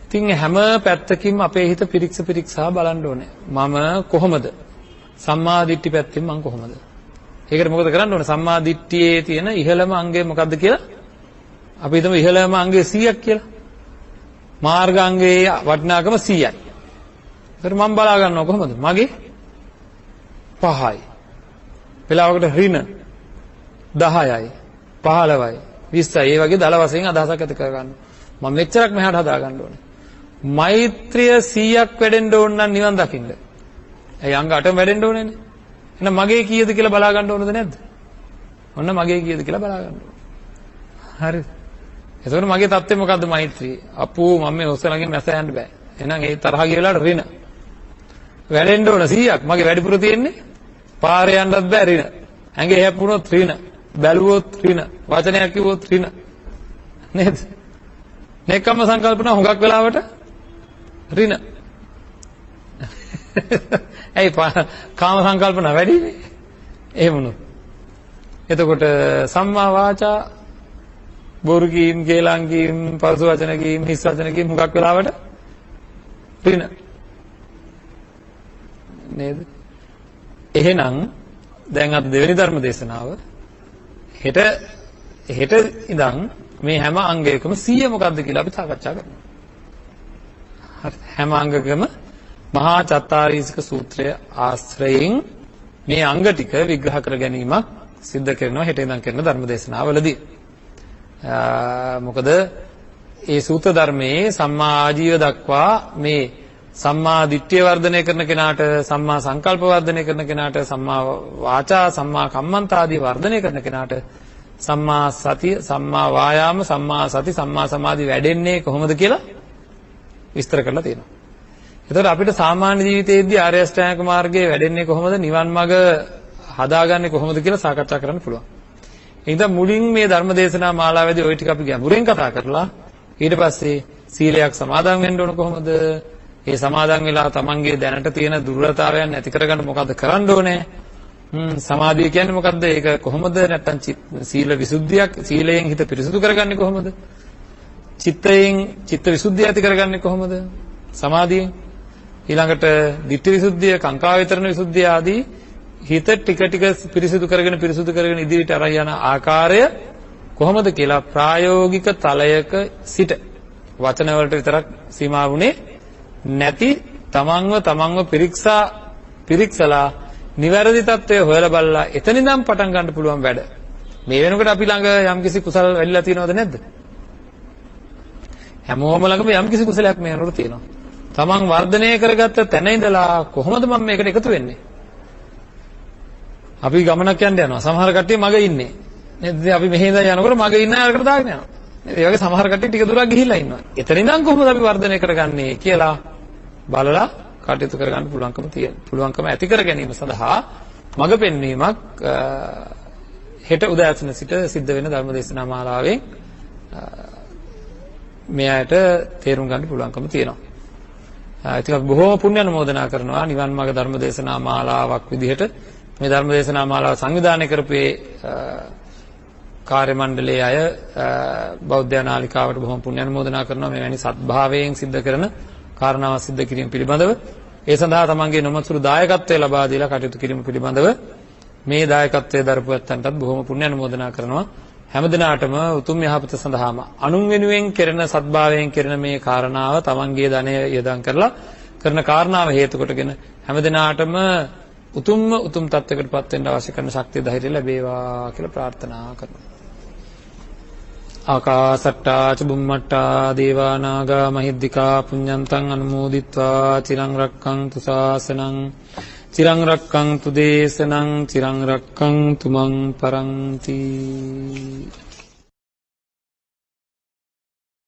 ඉතින් හැම පැත්තකින්ම අපේ හිත පිරික්සා බලන්න ඕනේ. මම කොහොමද? සම්මා දිට්ඨි පැත්තෙන් මම කොහොමද? ඒකට මොකද කරන්න ඕනේ? සම්මා දිට්ඨියේ තියෙන ඉහළම අංගය මොකක්ද කියලා අපි හිතමු. ඉහළම අංගය 100ක් කියලා. මාර්ගාංගයේ වටිනාකම 100යි. ඒකට මම බලා ගන්නවා කොහොමද? මගේ 5යි. වෙලාවකට ඍණ 10යි, 15යි, 20යි. ඒ වගේ දල වශයෙන් අදහසක් ඇති කර ගන්න. මම මෙච්චරක් මෙහාට හදා ගන්න ඕනේ. මෛත්‍රිය 100ක් වැඩෙන්න ඕන නම් නිවන් දකින්න. ඒ අංග 8ම වැඩෙන්න ඕනේනේ. එහෙනම් මගේ කීයද කියලා බලා ගන්න ඕනද නැද්ද? ඔන්න මගේ කීයද කියලා බලා ගන්න ඕනේ. හරිද? එතකොට මගේ தත්ත්වය මොකද්ද? මෛත්‍රිය. අපෝ මම මේ ඔස්සලගෙන් මැස යන්න බෑ. එහෙනම් ඒ තරහ ගිය වෙලාවට ඍණ. වැඩෙන්න ඕන 100ක්. මගේ වැඩිපුර තියෙන්නේ පාරේ යන්නත් බෑ ඍණ. ඇඟේ හැප්පුණොත් ඍණ. බැලුවොත් ඍණ. වචනයක් කිව්වොත් ඍණ. නේද? නෙකම්ම සංකල්පන හුඟක් වෙලාවට ඍණ. ඇයි කාම සංකල්පන වැඩිනේ? එහෙම වුණොත්. එතකොට සම්මා වාචා බොරු කීම්, කේලම් කීම්, පරස වචන කීම්, හිස් වචන කීම් හුඟක් වෙලාවට පින නේද? එහෙනම් දැන් අද දෙවෙනි ධර්ම දේශනාව හෙට ඉඳන් මේ හැම අංගයකම 100 මොකක්ද කියලා අපි සාකච්ඡා කරනවා. හරි. හැම අංගකම මහා චත්තාරීසික සූත්‍රය ආශ්‍රයෙන් මේ අංග ටික විග්‍රහ කර ගැනීමක් සිද්ධ කරනවා හෙට ඉඳන් කරන ධර්ම දේශනාවලදී. මොකද ඒ සූත්‍ර ධර්මයේ සම්මා ආජීව දක්වා මේ සම්මා දිට්ඨිය වර්ධනය කරන කෙනාට, සම්මා සංකල්ප වර්ධනය කරන කෙනාට, සම්මා වාචා, සම්මා කම්මන්ත ආදී වර්ධනය කරන කෙනාට සම්මා සතිය, සම්මා වායාම, සම්මා සති, සම්මා සමාධි වැඩෙන්නේ කොහොමද කියලා විස්තර කරලා තියෙනවා. එතකොට අපිට සාමාන්‍ය ජීවිතයේදී ආර්ය අෂ්ටාංගික මාර්ගයේ වැඩෙන්නේ කොහොමද, නිවන් මඟ හදාගන්නේ කොහොමද කියලා සාකච්ඡා කරන්න පුළුවන්. ඉතින් මුලින් මේ ධර්ම දේශනා මාලාවේදී ওই ටික අපි ගැඹුරින් කතා කරලා ඊට පස්සේ සීලයක් සමාදන් වෙන්න ඕන කොහොමද? ඒ සමාදන් වෙලා තමන්ගේ දැනට තියෙන දුර්වලතාවයන් නැති කරගන්න මොකද්ද කරන්න ඕනේ? සමාධිය කියන්නේ මොකද්ද? ඒක කොහොමද? නැත්තම් සීල විසුද්ධියක්, සීලයෙන් හිත පිරිසුදු කරගන්නේ කොහොමද? චිත්තයෙන් චිත්ත විසුද්ධිය ඇති කරගන්නේ කොහොමද? සමාධියෙන්. ඊළඟට ditthi විසුද්ධිය, කාංකා විතරණ විසුද්ධිය ආදී හිත ටික ටික පිරිසුදු කරගෙන ඉදිරියට අරන් යන ආකාරය කොහොමද කියලා ප්‍රායෝගික තලයක සිට වචන වලට විතරක් සීමා වුණේ නැති තමන්ව පිරික්සලා නිවැරදි తත්වය හොයලා බලලා එතනින්නම් පටන් ගන්න පුළුවන් වැඩ. මේ වෙනකොට අපි ළඟ යම්කිසි කුසල වැඩිලා තියෙනවද නැද්ද? හැමෝම ළඟම යම්කිසි කුසලයක් මේ වෙනකොට තියෙනවා. තමන් වර්ධනය කරගත්ත තැන ඉඳලා කොහොමද මම මේකට එකතු වෙන්නේ? අපි ගමනක් යනවා. සමහර කට්ටිය මග ඉන්නේ. නේද? අපි මෙහෙ ඉඳන් යනකොට මග ඉන්න අයකට දාගෙන යනවා. ඒ වගේ සමහර කට්ටිය ටික දුරක් ගිහිල්ලා ඉන්නවා. එතන ඉඳන් කොහොමද අපි වර්ධනය කරගන්නේ කියලා බලලා කටයුතු කරගන්න පුළුවන්කම ඇති කර ගැනීම සඳහා මඟ පෙන්වීමක් හෙට උදෑසන සිට සිද්ධ වෙන ධර්ම දේශනා මාලාවෙන් මේ අයට තේරුම් ගන්න පුළුවන්කම තියෙනවා. ඉතින් අපි බොහෝම පුණ්‍ය අනුමෝදනා කරනවා නිවන් මාර්ග ධර්ම දේශනා මාලාවක් විදිහට මේ ධර්ම දේශනා මාලාව සංවිධානය කරපේ කාර්ය මණ්ඩලයේ අය බෞද්ධ නාලිකාවට බොහොම පුණ්‍ය අනුමෝදනා කරනවා මේ වැනි සත්භාවයෙන් සිද්ධ කරන කාරණාව සිද්ධ කිරීම පිළිබඳව ඒ සඳහා තමන්ගේ නොමසුරු දායකත්වය ලබා දීලා කටයුතු කිරීම පිළිබඳව මේ දායකත්වයේ දරපු ඇත්තන්ටත් බොහොම පුණ්‍ය අනුමෝදනා කරනවා හැමදිනාටම උතුම් යහපත සඳහාම අනුන් වෙනුවෙන් කෙරෙන සත්භාවයෙන් කෙරෙන මේ කාරණාව තමන්ගේ ධනය යොදන් කරලා කරන කාරණාව හේතු කොටගෙන හැමදිනාටම උතුම් තත්වයකටපත් වෙන්න අවශ්‍ය කරන ශක්තිය ධෛර්යය ලැබේවා කියලා ප්‍රාර්ථනා කරනවා. ආකාසට්ටා ච බුම්මට්ටා දේවා නාග මහිද්దికා පුඤ්ඤන්තං අනුමෝදිත්වා චිරං රක්ඛන්තු ශාසනං චිරං රක්ඛන්තු දේශනං චිරං රක්ඛන්තු මං පරන්ති